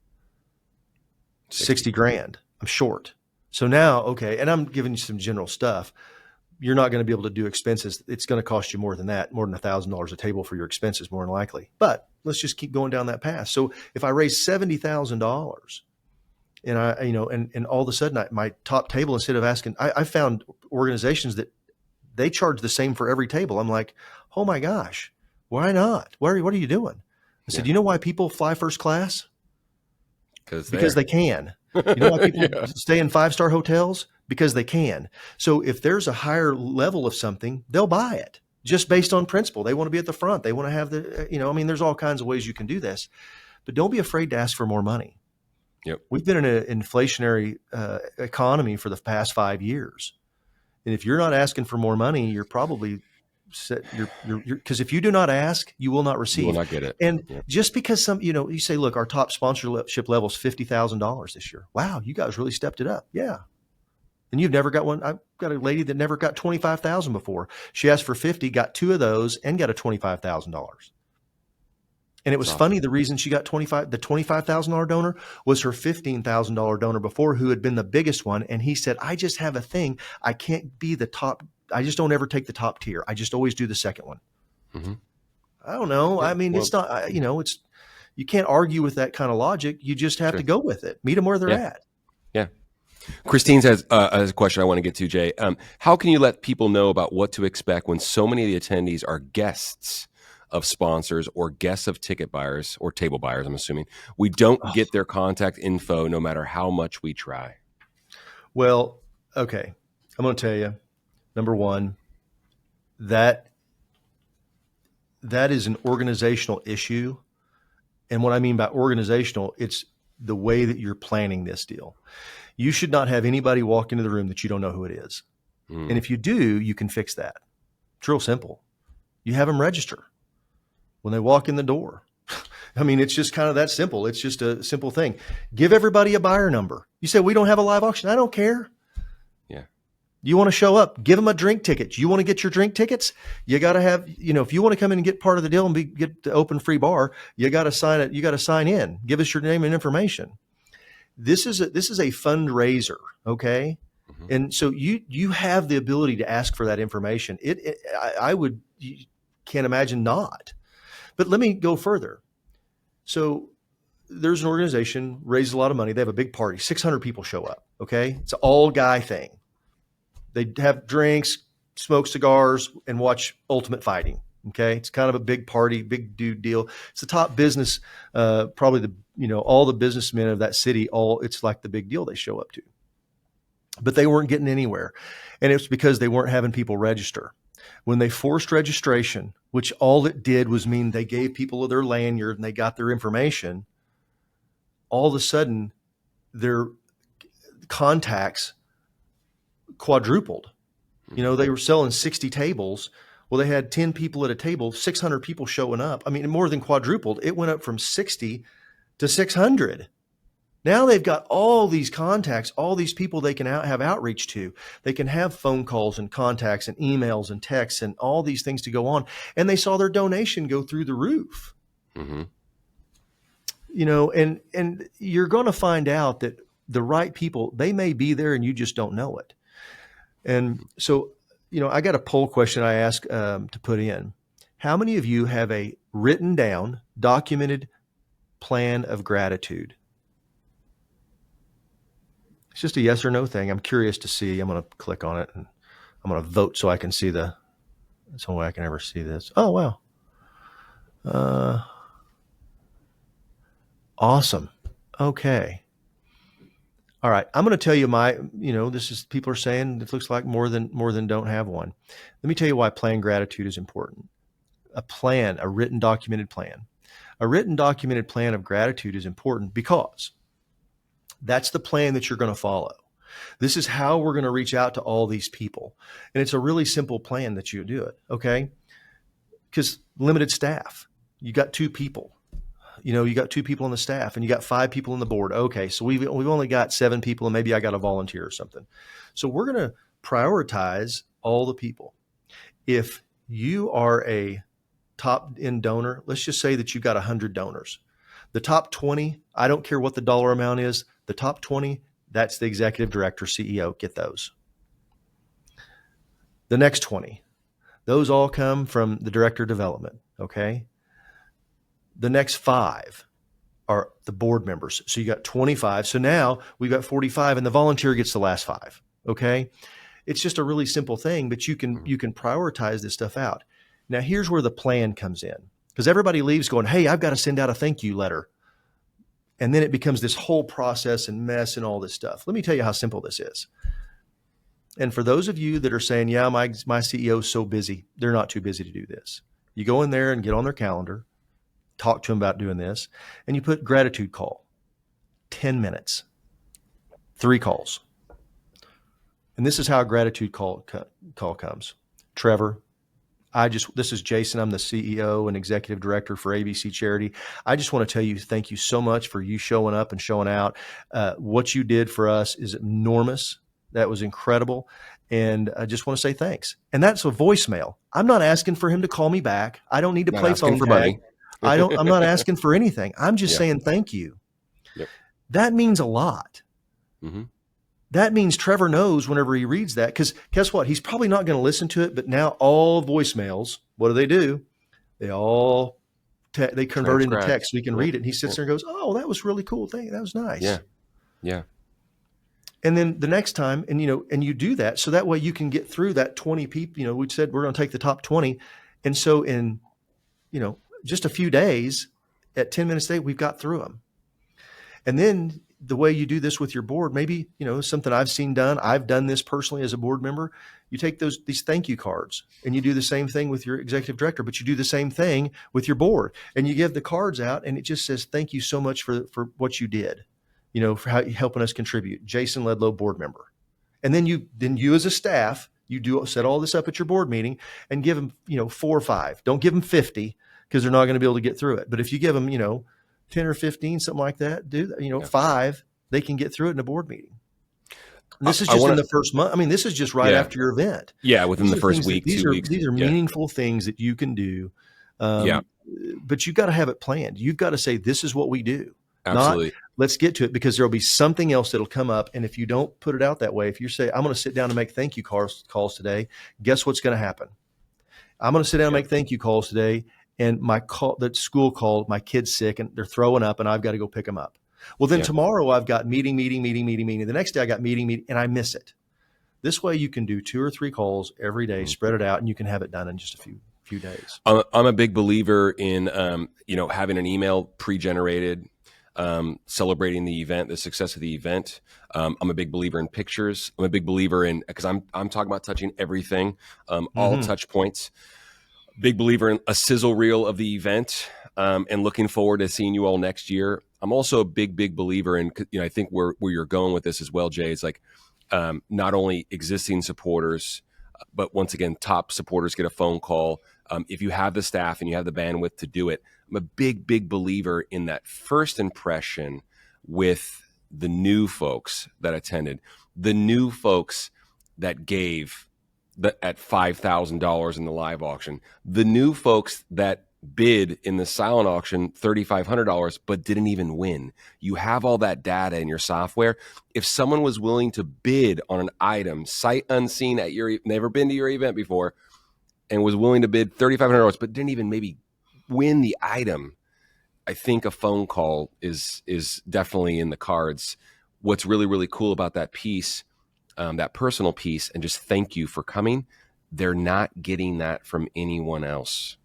60 grand. I'm short. So now, okay, and I'm giving you some general stuff. You're not going to be able to do expenses. It's going to cost you more than that, more than $1,000 a table for your expenses, more than likely. But let's just keep going down that path. So if I raise $70,000 and and all of a sudden my top table, instead of asking, I found organizations that they charge the same for every table. I'm like, oh my gosh, why not? What are you doing? I said, you know why people fly first class? Because they can. You know why people stay in 5-star hotels? Because they can. So if there's a higher level of something, they'll buy it just based on principle. They want to be at the front. They want to have there's all kinds of ways you can do this, but don't be afraid to ask for more money. Yep. We've been in an inflationary economy for the past 5 years. And if you're not asking for more money, you're probably because if you do not ask, you will not receive. You will not get it. And just because you say, look, our top sponsorship level is $50,000 this year. Wow, you guys really stepped it up. Yeah. And you've never got one. I've got a lady that never got 25,000 before. She asked for 50, got 2 of those, and got a $25,000. And it was funny. The reason she got the $25,000 donor was her $15,000 donor before, who had been the biggest one. And he said, I just have a thing. I can't be the top. I just don't ever take the top tier. I just always do the second one. Mm-hmm. I don't know. I mean, it's not, you can't argue with that kind of logic. You just have to go with it. Meet them where they're at. Yeah. Christine has a question I want to get to, Jay. How can you let people know about what to expect when so many of the attendees are guests of sponsors or guests of ticket buyers or table buyers, I'm assuming? We don't get their contact info no matter how much we try. Well, okay. I'm going to tell you, number one, that is an organizational issue. And what I mean by organizational, it's the way that you're planning this deal. You should not have anybody walk into the room that you don't know who it is. And if you do, you can fix that. It's real simple. You have them register when they walk in the door. I mean, it's just kind of that simple. It's just a simple thing. Give everybody a buyer number. You say, we don't have a live auction. I don't care. Yeah. You want to show up, give them a drink ticket. You want to get your drink tickets? You got to have, if you want to come in and get part of the deal and get the open free bar, you got to sign it. You got to sign in. Give us your name and information. This is a fundraiser. Okay. Mm-hmm. And so you have the ability to ask for that information. You can't imagine not. But let me go further. So there's an organization, raises a lot of money. They have a big party. 600 people show up. Okay. It's an all guy thing. They have drinks, smoke cigars, and watch Ultimate Fighting. Okay. It's kind of a big party, big dude deal. It's the top business, probably all the businessmen of that city, it's like the big deal they show up to. But they weren't getting anywhere. And it's because they weren't having people register. When they forced registration, which all it did was mean they gave people their lanyard and they got their information, all of a sudden their contacts quadrupled. They were selling 60 tables. Well, they had 10 people at a table, 600 people showing up. I mean, more than quadrupled. It went up from 60 to 600. Now they've got all these contacts, all these people they can have outreach to. They can have phone calls and contacts and emails and texts and all these things to go on. And they saw their donation go through the roof. Mm-hmm. And you're going to find out that the right people, they may be there and you just don't know it. And so, I got a poll question I ask to put in. How many of you have a written down, documented plan of gratitude? It's just a yes or no thing. I'm curious to see. I'm going to click on it and I'm going to vote so I can see that's the only way I can ever see this. Oh, wow. Awesome. Okay. All right. I'm going to tell you people are saying it looks like more than don't have one. Let me tell you why plan gratitude is important. A written documented plan. A written documented plan of gratitude is important because that's the plan that you're going to follow. This is how we're going to reach out to all these people. And it's a really simple plan that you do it. Okay. Because limited staff, you got 2 people, you got 2 people on the staff and you got 5 people on the board. Okay. So we've only got 7 people and maybe I got a volunteer or something. So we're going to prioritize all the people. If you are a top end donor, let's just say that you got 100 donors. The top 20, I don't care what the dollar amount is, the top 20, that's the executive director, CEO, get those. The next 20, those all come from the director of development, okay? The next 5 are the board members. So you got 25. So now we've got 45 and the volunteer gets the last 5, okay? It's just a really simple thing, but you can prioritize this stuff out. Now, here's where the plan comes in, because everybody leaves going, hey, I've got to send out a thank you letter. And then it becomes this whole process and mess and all this stuff. Let me tell you how simple this is. And for those of you that are saying, yeah, my CEO is so busy, they're not too busy to do this. You go in there and get on their calendar, talk to them about doing this, and you put gratitude call, 10 minutes, 3 calls. And this is how a gratitude call comes. Trevor, this is Jason. I'm the CEO and executive director for ABC Charity. I just want to tell you, thank you so much for you showing up and showing out. What you did for us is enormous. That was incredible. And I just want to say thanks. And that's a voicemail. I'm not asking for him to call me back. I don't need to play phone tag. I'm not asking for anything. I'm just saying thank you. Yep. That means a lot. Mm-hmm. That means Trevor knows whenever he reads that, because guess what? He's probably not going to listen to it, but now all voicemails, what do? They convert into text so he can read it. And he sits there and goes, oh, that was really cool. That was nice. Yeah. Yeah. And then the next time, and you do that. So that way you can get through that 20 people, we said we're going to take the top 20. And so in, just a few days at 10 minutes a day, we've got through them. And then the way you do this with your board, maybe, something I've seen done. I've done this personally as a board member. You take these thank you cards and you do the same thing with your executive director, but you do the same thing with your board and you give the cards out and it just says, thank you so much for what you did, for how you helping us contribute. Jason Ledlow, board member. And then you as a staff, you set all this up at your board meeting and give them, 4 or 5. Don't give them 50 because they're not going to be able to get through it. But if you give them, 10 or 15, something like that, 5, they can get through it in a board meeting. And this is just in the first month. I mean, this is just right after your event. Yeah, within the first week, 2 weeks. These are meaningful things that you can do. But you've got to have it planned. You've got to say, this is what we do. Absolutely. Not, let's get to it, because there'll be something else that'll come up. And if you don't put it out that way, if you say, I'm going to sit down and make thank you calls today, guess what's going to happen? I'm going to sit down and make thank you calls today. And the school called, my kid's sick and they're throwing up and I've got to go pick them up. Well, then tomorrow I've got meeting. The next day I got meeting, and I miss it. This way you can do 2 or 3 calls every day, spread it out, and you can have it done in just a few days. I'm a big believer in, having an email pre-generated, celebrating the event, the success of the event. I'm a big believer in pictures. I'm a big believer in, because I'm talking about touching everything, all touch points. Big believer in a sizzle reel of the event, and looking forward to seeing you all next year. I'm also a big believer in, I think where you're going with this as well, Jay, is like not only existing supporters, but once again, top supporters get a phone call. If you have the staff and you have the bandwidth to do it, I'm a big believer in that first impression with the new folks that attended, the new folks that gave at $5,000 in the live auction, the new folks that bid in the silent auction $3,500 but didn't even win. You have all that data in your software. If someone was willing to bid on an item sight unseen at never been to your event before, and was willing to bid $3,500 but didn't even maybe win the item, I think a phone call is definitely in the cards. What's really cool about that piece, that personal piece, and just thank you for coming, they're not getting that from anyone else.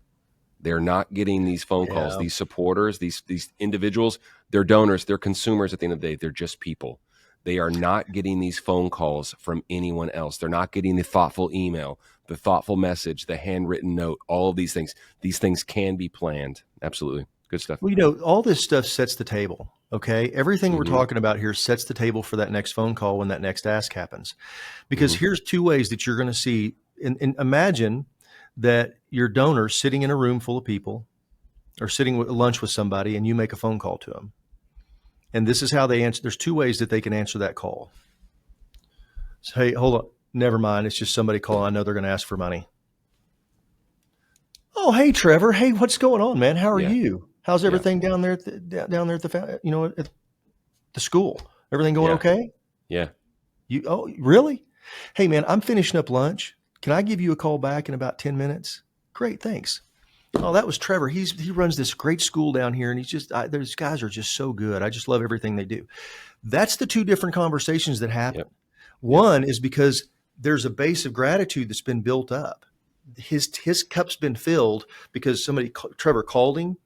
They're not getting these phone calls, these supporters, these individuals. They're donors, they're consumers at the end of the day. They're just people. They are not getting these phone calls from anyone else. They're not getting the thoughtful email, the thoughtful message, the handwritten note, all of these things. These things can be planned. Absolutely. Good stuff. Well, all this stuff sets the table. Okay. Everything we're Mm-hmm. talking about here sets the table for that next phone call when that next ask happens. Because here's two ways that you're going to see. And imagine that your donor's sitting in a room full of people or sitting at lunch with somebody and you make a phone call to them. And this is how they answer. There's two ways that they can answer that call. So, hey, hold on. Never mind. It's just somebody calling. I know they're going to ask for money. Oh, hey, Trevor. Hey, what's going on, man? How are you? How's everything down there at the, at the school? Everything going okay? Yeah. Oh, really? Hey, man, I'm finishing up lunch. Can I give you a call back in about 10 minutes? Great. Thanks. Oh, that was Trevor. He runs this great school down here, and those guys are just so good. I just love everything they do. That's the two different conversations that happen. Yep. One is because there's a base of gratitude that's been built up. His cup's been filled because Trevor called him.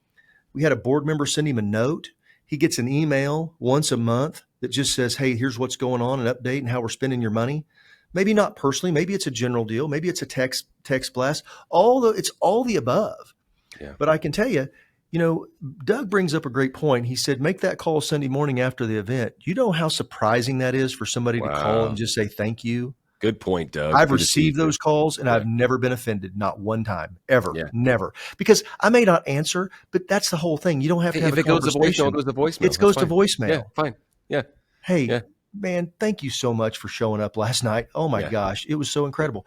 We had a board member send him a note. He gets an email once a month that just says, hey, here's what's going on, an update and how we're spending your money. Maybe not personally. Maybe it's a general deal. Maybe it's a text blast. It's all the above. Yeah. But I can tell you, Doug brings up a great point. He said, make that call Sunday morning after the event. You know how surprising that is for somebody to call and just say thank you? Good point, Doug. I've received those calls and I've never been offended. Not one time, ever, never. Because I may not answer, but that's the whole thing. You don't have to have a conversation. If it goes to voicemail, it goes to voicemail. Yeah, fine. Yeah. Hey, man, thank you so much for showing up last night. Oh my gosh, it was so incredible.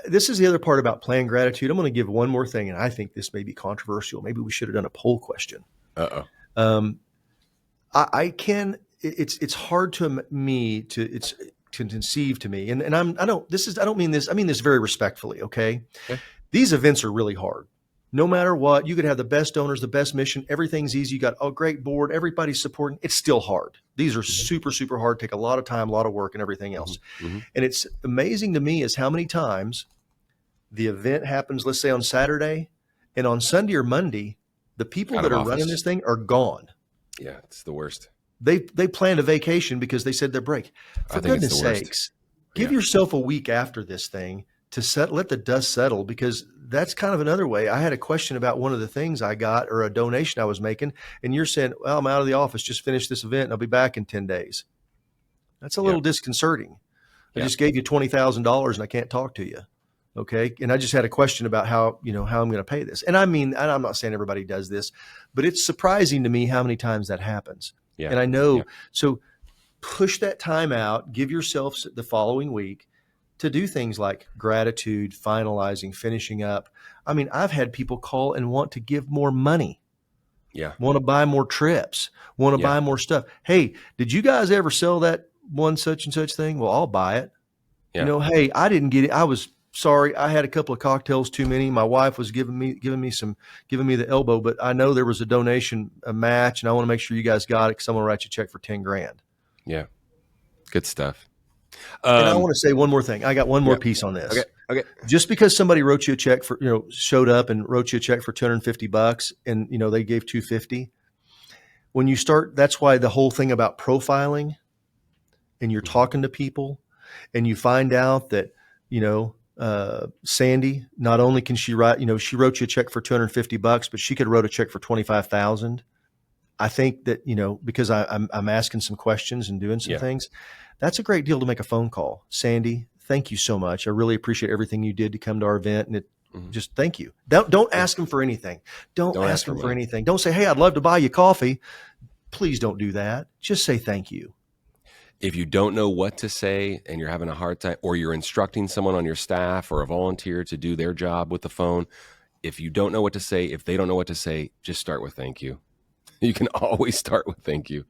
This is the other part about planned gratitude. I'm going to give one more thing, and I think this may be controversial. Maybe we should have done a poll question. It's hard to conceive to me, and I don't mean this. I mean this very respectfully. Okay, these events are really hard. No matter what, you could have the best donors, the best mission, everything's easy. You got a great board, everybody's supporting. It's still hard. These are super, super hard, take a lot of time, a lot of work and everything else. And it's amazing to me is how many times the event happens, let's say on Saturday, and on Sunday or Monday, the people that are running this thing are gone. Yeah, it's the worst. They planned a vacation because they said their break. For goodness sakes, give yourself a week after this thing to let the dust settle, because that's kind of another way. I had a question about one of the things I got or a donation I was making, and you're saying, well, I'm out of the office, just finished this event and I'll be back in 10 days. That's a little disconcerting. I just gave you $20,000 and I can't talk to you. Okay. And I just had a question about how I'm going to pay this. And I mean, and I'm not saying everybody does this, but it's surprising to me how many times that happens. Yeah. And I know, so push that time out, give yourself the following week to do things like gratitude, finalizing, finishing up. I mean, I've had people call and want to give more money. Yeah. Want to buy more trips, want to buy more stuff. Hey, did you guys ever sell that one such and such thing? Well, I'll buy it. Yeah. Hey, I didn't get it. I was sorry. I had a couple of cocktails too many. My wife was giving me the elbow, but I know there was a donation, a match, and I want to make sure you guys got it because I'm going to write you a check for $10,000. Yeah. Good stuff. And I want to say one more thing. I got one more piece on this. Okay. Just because somebody wrote you a check for, showed up and wrote you a check for $250 and, they gave $250. When you start, that's why the whole thing about profiling and you're talking to people and you find out that, Sandy, not only can she write, she wrote you a check for $250, but she could have wrote a check for $25,000. I think that, because I'm asking some questions and doing some things, that's a great deal to make a phone call. Sandy, thank you so much. I really appreciate everything you did to come to our event. And just thank you. Don't ask them for anything. Don't ask them for anything. Don't say, hey, I'd love to buy you coffee. Please don't do that. Just say thank you. If you don't know what to say and you're having a hard time, or you're instructing someone on your staff or a volunteer to do their job with the phone, if you don't know what to say, if they don't know what to say, just start with thank you. You can always start with thank you.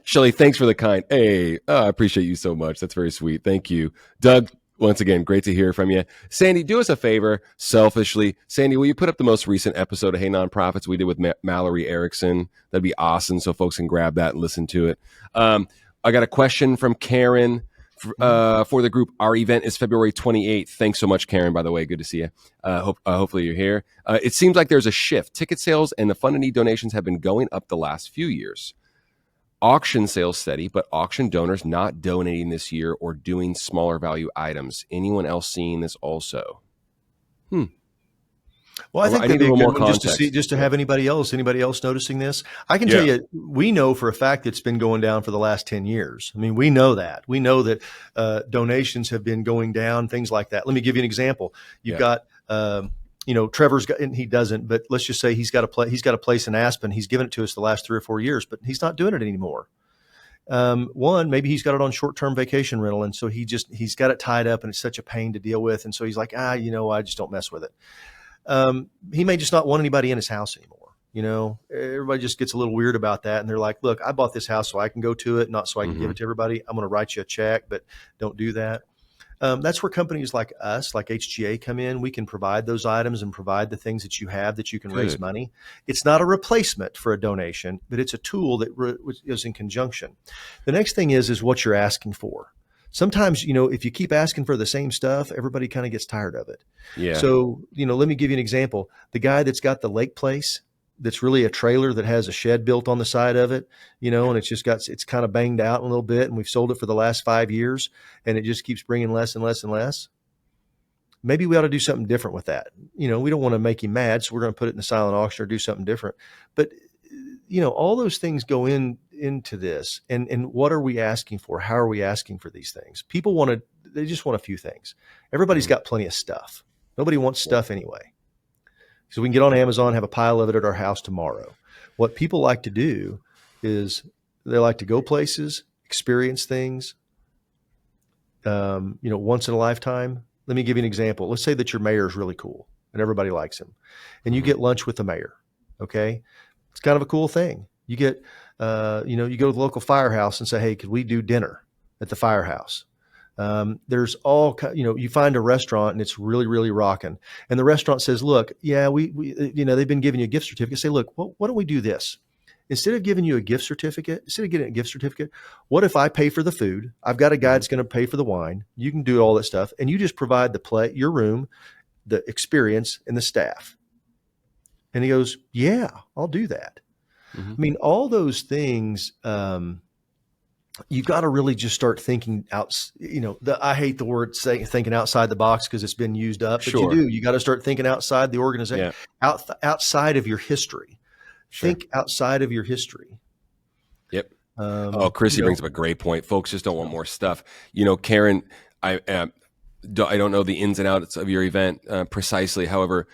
Shelly, thanks for the kind. Hey, I appreciate you so much. That's very sweet. Thank you. Doug, once again, great to hear from you. Sandy, do us a favor, selfishly. Sandy, will you put up the most recent episode of Hey Nonprofits we did with Mallory Erickson? That'd be awesome, so folks can grab that and listen to it. I got a question from Karen for the group. Our event is February 28th. Thanks so much, Karen, by the way. Good to see you. Hopefully you're here. It seems like there's a shift. Ticket sales and the Fund and Need donations have been going up the last few years. Auction sales steady, but auction donors not donating this year or doing smaller value items. Anyone else seeing this also? Well, I think I that'd need a be a little good more one just to see, context. just to have anybody else noticing this. I can tell Yeah. you, we know for a fact it's been going down for the last 10 years. I mean, we know that. We know that donations have been going down, things like that. Let me give you an example. You've got, Trevor's got, and he doesn't, but let's just say he's got a place in Aspen. He's given it to us the last 3 or 4 years, but he's not doing it anymore. One, maybe he's got it on short-term vacation rental. And so he's got it tied up and it's such a pain to deal with. And so he's like, I just don't mess with it. He may just not want anybody in his house anymore. Everybody just gets a little weird about that. And they're like, look, I bought this house so I can go to it, not so I can give it to everybody. I'm going to write you a check, but don't do that. That's where companies like us, like HGA, come in. We can provide those items and provide the things that you have that you can raise money. It's not a replacement for a donation, but it's a tool that is in conjunction. The next thing is what you're asking for. Sometimes, if you keep asking for the same stuff, everybody kind of gets tired of it. Yeah. So, let me give you an example. The guy that's got the lake place, that's really a trailer that has a shed built on the side of it, and it's kind of banged out a little bit, and we've sold it for the last 5 years, and it just keeps bringing less and less and less. Maybe we ought to do something different with that. We don't want to make him mad, so we're going to put it in the silent auction or do something different. But all those things go into this, and what are we asking for? How are we asking for these things? People they just want a few things. Everybody's got plenty of stuff. Nobody wants stuff anyway. So we can get on Amazon, have a pile of it at our house tomorrow. What people like to do is they like to go places, experience things, once in a lifetime. Let me give you an example. Let's say that your mayor is really cool and everybody likes him, and you get lunch with the mayor. Okay. It's kind of a cool thing. You get, you go to the local firehouse and say, hey, could we do dinner at the firehouse? There's you find a restaurant and it's really, really rocking. And the restaurant says, look, yeah, we they've been giving you a gift certificate. Say, look, why don't we do this? Instead of getting a gift certificate, what if I pay for the food? I've got a guy that's going to pay for the wine. You can do all that stuff. And you just provide your room, the experience, and the staff. And he goes, yeah, I'll do that. I mean, all those things, you've got to really just start thinking out, I hate the word thinking outside the box because it's been used up, but you got to start thinking outside the organization, outside of your history. Think outside of your history. Yep. Chrissy brings up a great point. Folks just don't want more stuff. Karen, I don't know the ins and outs of your event precisely. However,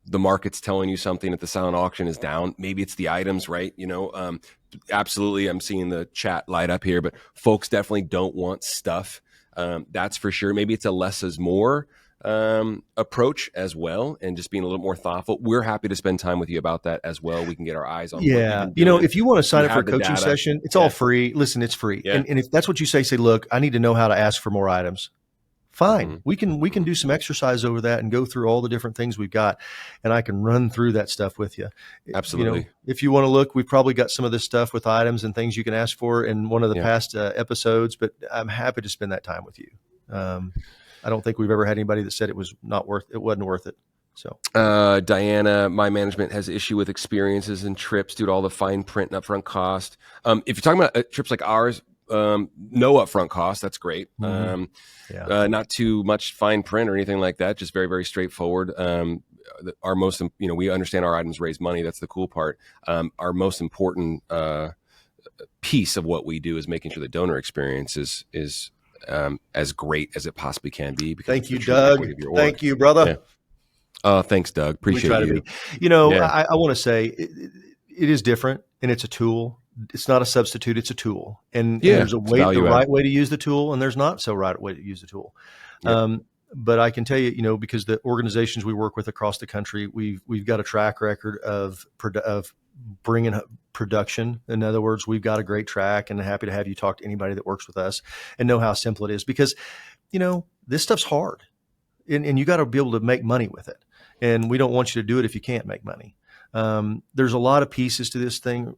the market's telling you something at the silent auction is down. Maybe it's the items, right? Absolutely. I'm seeing the chat light up here, but folks definitely don't want stuff. That's for sure. Maybe it's a less is more approach as well, and just being a little more thoughtful. We're happy to spend time with you about that as well. We can get our eyes on. Yeah. If you want to sign up for a coaching session, it's all free. Listen, it's free. Yeah. And if that's what you say, look, I need to know how to ask for more items. Fine. We can do some exercise over that and go through all the different things we've got, and I can run through that stuff with you. Absolutely. If you want to look, we've probably got some of this stuff with items and things you can ask for in one of the past episodes, but I'm happy to spend that time with you. I don't think we've ever had anybody that said it wasn't worth it. So, Diana, my management has issue with experiences and trips due to all the fine print and upfront cost. If you're talking about trips like ours, no upfront cost. That's great. Not too much fine print or anything like that. Just very, very straightforward. Our most, we understand our items raise money. That's the cool part. Our most important piece of what we do is making sure the donor experience is as great as it possibly can be. Thank you, Doug. Thank you, brother. Yeah. Thanks, Doug. Appreciate you. I want to say it is different, and it's a tool. It's not a substitute. It's a tool. And there's the right way to use the tool, and there's not so right way to use the tool. Yep. But I can tell you, because the organizations we work with across the country, we've got a track record of bringing production. In other words, we've got a great track, and happy to have you talk to anybody that works with us and know how simple it is, because, this stuff's hard, and you got to be able to make money with it. And we don't want you to do it if you can't make money. There's a lot of pieces to this thing,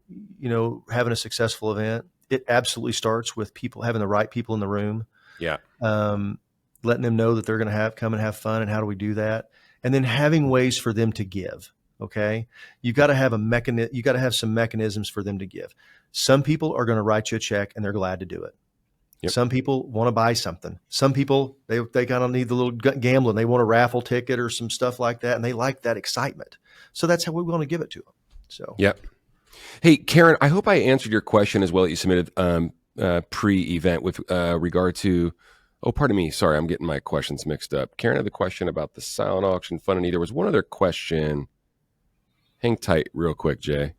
having a successful event. It absolutely starts with having the right people in the room. Yeah. Letting them know that they're going to come and have fun. And how do we do that? And then having ways for them to give. Okay. You've got to have you got to have some mechanisms for them to give. Some people are going to write you a check and they're glad to do it. Yep. Some people want to buy something. Some people, they kind of need the little gambling. They want a raffle ticket or some stuff like that. And they like that excitement. So that's how we want to give it to them. So, yep. Hey, Karen, I hope I answered your question as well that you submitted pre-event with regard to, oh, pardon me. Sorry, I'm getting my questions mixed up. Karen had the question about the silent auction fund. And there was one other question. Hang tight real quick, Jay.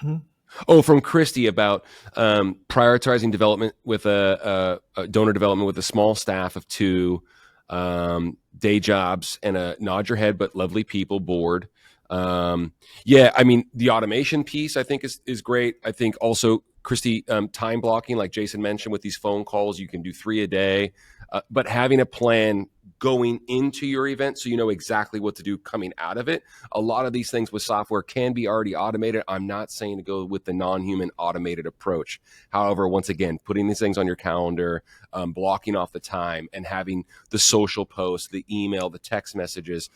Mm-hmm. Oh, from Christy about prioritizing development with a donor development with a small staff of 2, day jobs and a nod your head but lovely people board. Yeah, I mean, the automation piece I think is great. I think also, Christy, time blocking, like Jason mentioned with these phone calls, you can do 3 a day, but having a plan going into your event so you know exactly what to do coming out of it. A lot of these things with software can be already automated. I'm not saying to go with the non-human automated approach. However, once again, putting these things on your calendar, blocking off the time, and having the social posts, the email, the text messages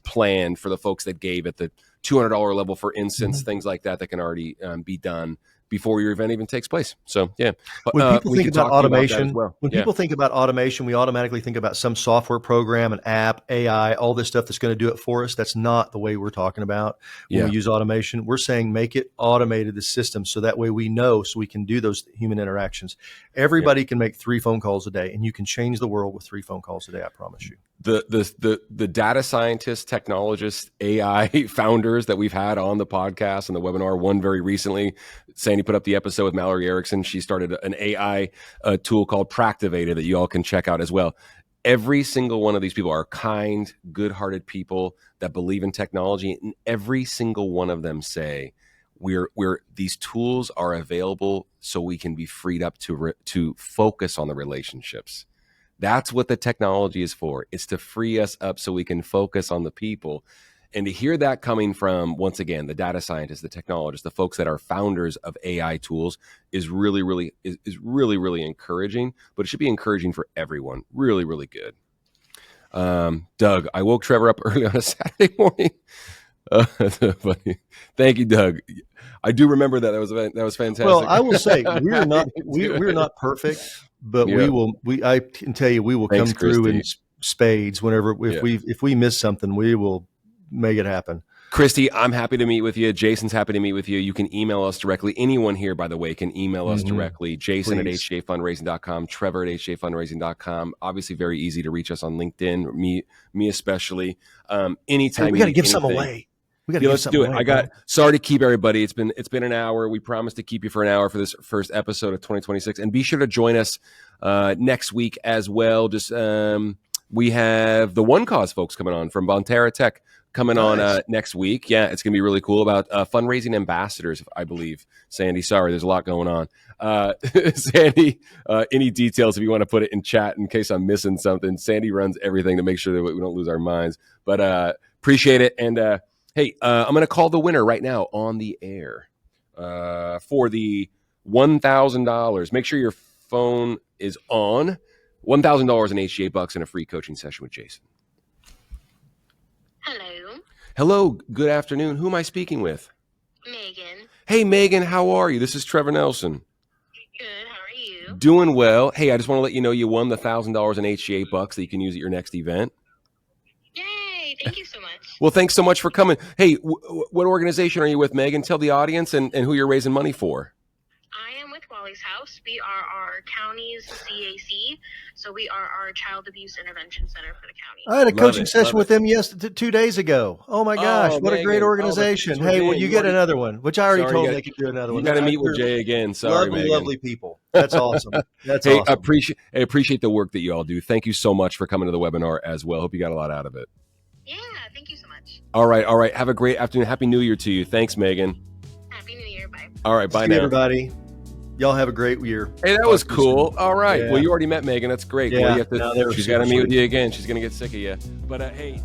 planned for the folks that gave at the $200 level, for instance, things like that can already be done before your event even takes place. So, yeah. But, when people think about automation, people think about automation, we automatically think about some software program, an app, AI, all this stuff that's going to do it for us. That's not the way we're talking about when we use automation. We're saying make it automated, the system, so that way we know, so we can do those human interactions. Everybody can make 3 phone calls a day, and you can change the world with 3 phone calls a day. I promise you. The data scientists, technologists, AI founders that we've had on the podcast and the webinar, one very recently, Sandy put up the episode with Mallory Erickson. She started an AI tool called Practivated that you all can check out as well. Every single one of these people are kind, good-hearted people that believe in technology, and every single one of them say these tools are available so we can be freed up to focus on the relationships. That's what the technology is for. It's to free us up so we can focus on the people. And to hear that coming from, once again, the data scientists, the technologists, the folks that are founders of AI tools is really, really encouraging. But it should be encouraging for everyone. Really, really good. Doug, I woke Trevor up early on a Saturday morning. Funny. Thank you, Doug. I do remember that. That was fantastic. Well, I will say we're not perfect, but I can tell you we will come through in spades whenever if we miss something, we will make it happen. Christy, I'm happy to meet with you. Jason's happy to meet with you. You can email us directly. Anyone here, by the way, can email us directly. Jason at HGAfundraising.com, Trevor at HGAfundraising.com. Obviously, very easy to reach us on LinkedIn, me especially. Anytime. Hey, we got to give something away. Let's do it. Sorry to keep everybody. It's been an hour. We promised to keep you for an hour for this first episode of 2026, and be sure to join us next week as well. Just we have the One Cause folks coming on from Bonterra Tech coming on next week. Yeah, it's gonna be really cool about fundraising ambassadors, I believe. Sandy, sorry, there's a lot going on. Sandy, any details if you want to put it in chat in case I'm missing something. Sandy runs everything to make sure that we don't lose our minds. But appreciate it. And hey, I'm going to call the winner right now on the air for the $1,000. Make sure your phone is on. $1,000 in HGA bucks and a free coaching session with Jason. Hello. Hello. Good afternoon. Who am I speaking with? Megan. Hey, Megan. How are you? This is Trevor Nelson. Good. How are you? Doing well. Hey, I just want to let you know you won the $1,000 in HGA bucks that you can use at your next event. Yay. Thank you so much. Well, thanks so much for coming. Hey, what organization are you with, Megan? Tell the audience and who you're raising money for. I am with Wally's House. We are our county's CAC, so we are our Child Abuse Intervention Center for the county. I had a coaching session with them 2 days ago. Oh my gosh, what a great organization! Hey, well, you get another one, which I already told them they could do another one. You got to meet with Jay again. Sorry, Megan. Lovely people. That's awesome. That's awesome. I appreciate the work that you all do. Thank you so much for coming to the webinar as well. Hope you got a lot out of it. Yeah, thank you so much. All right. Have a great afternoon. Happy New Year to you. Thanks, Megan. Happy New Year. Bye. All right, bye now, everybody. Y'all have a great year. Hey, that was cool. All right. Yeah. Well, you already met Megan. That's great. Yeah. Well, she's got to meet with you again. She's going to get sick of you. But hey.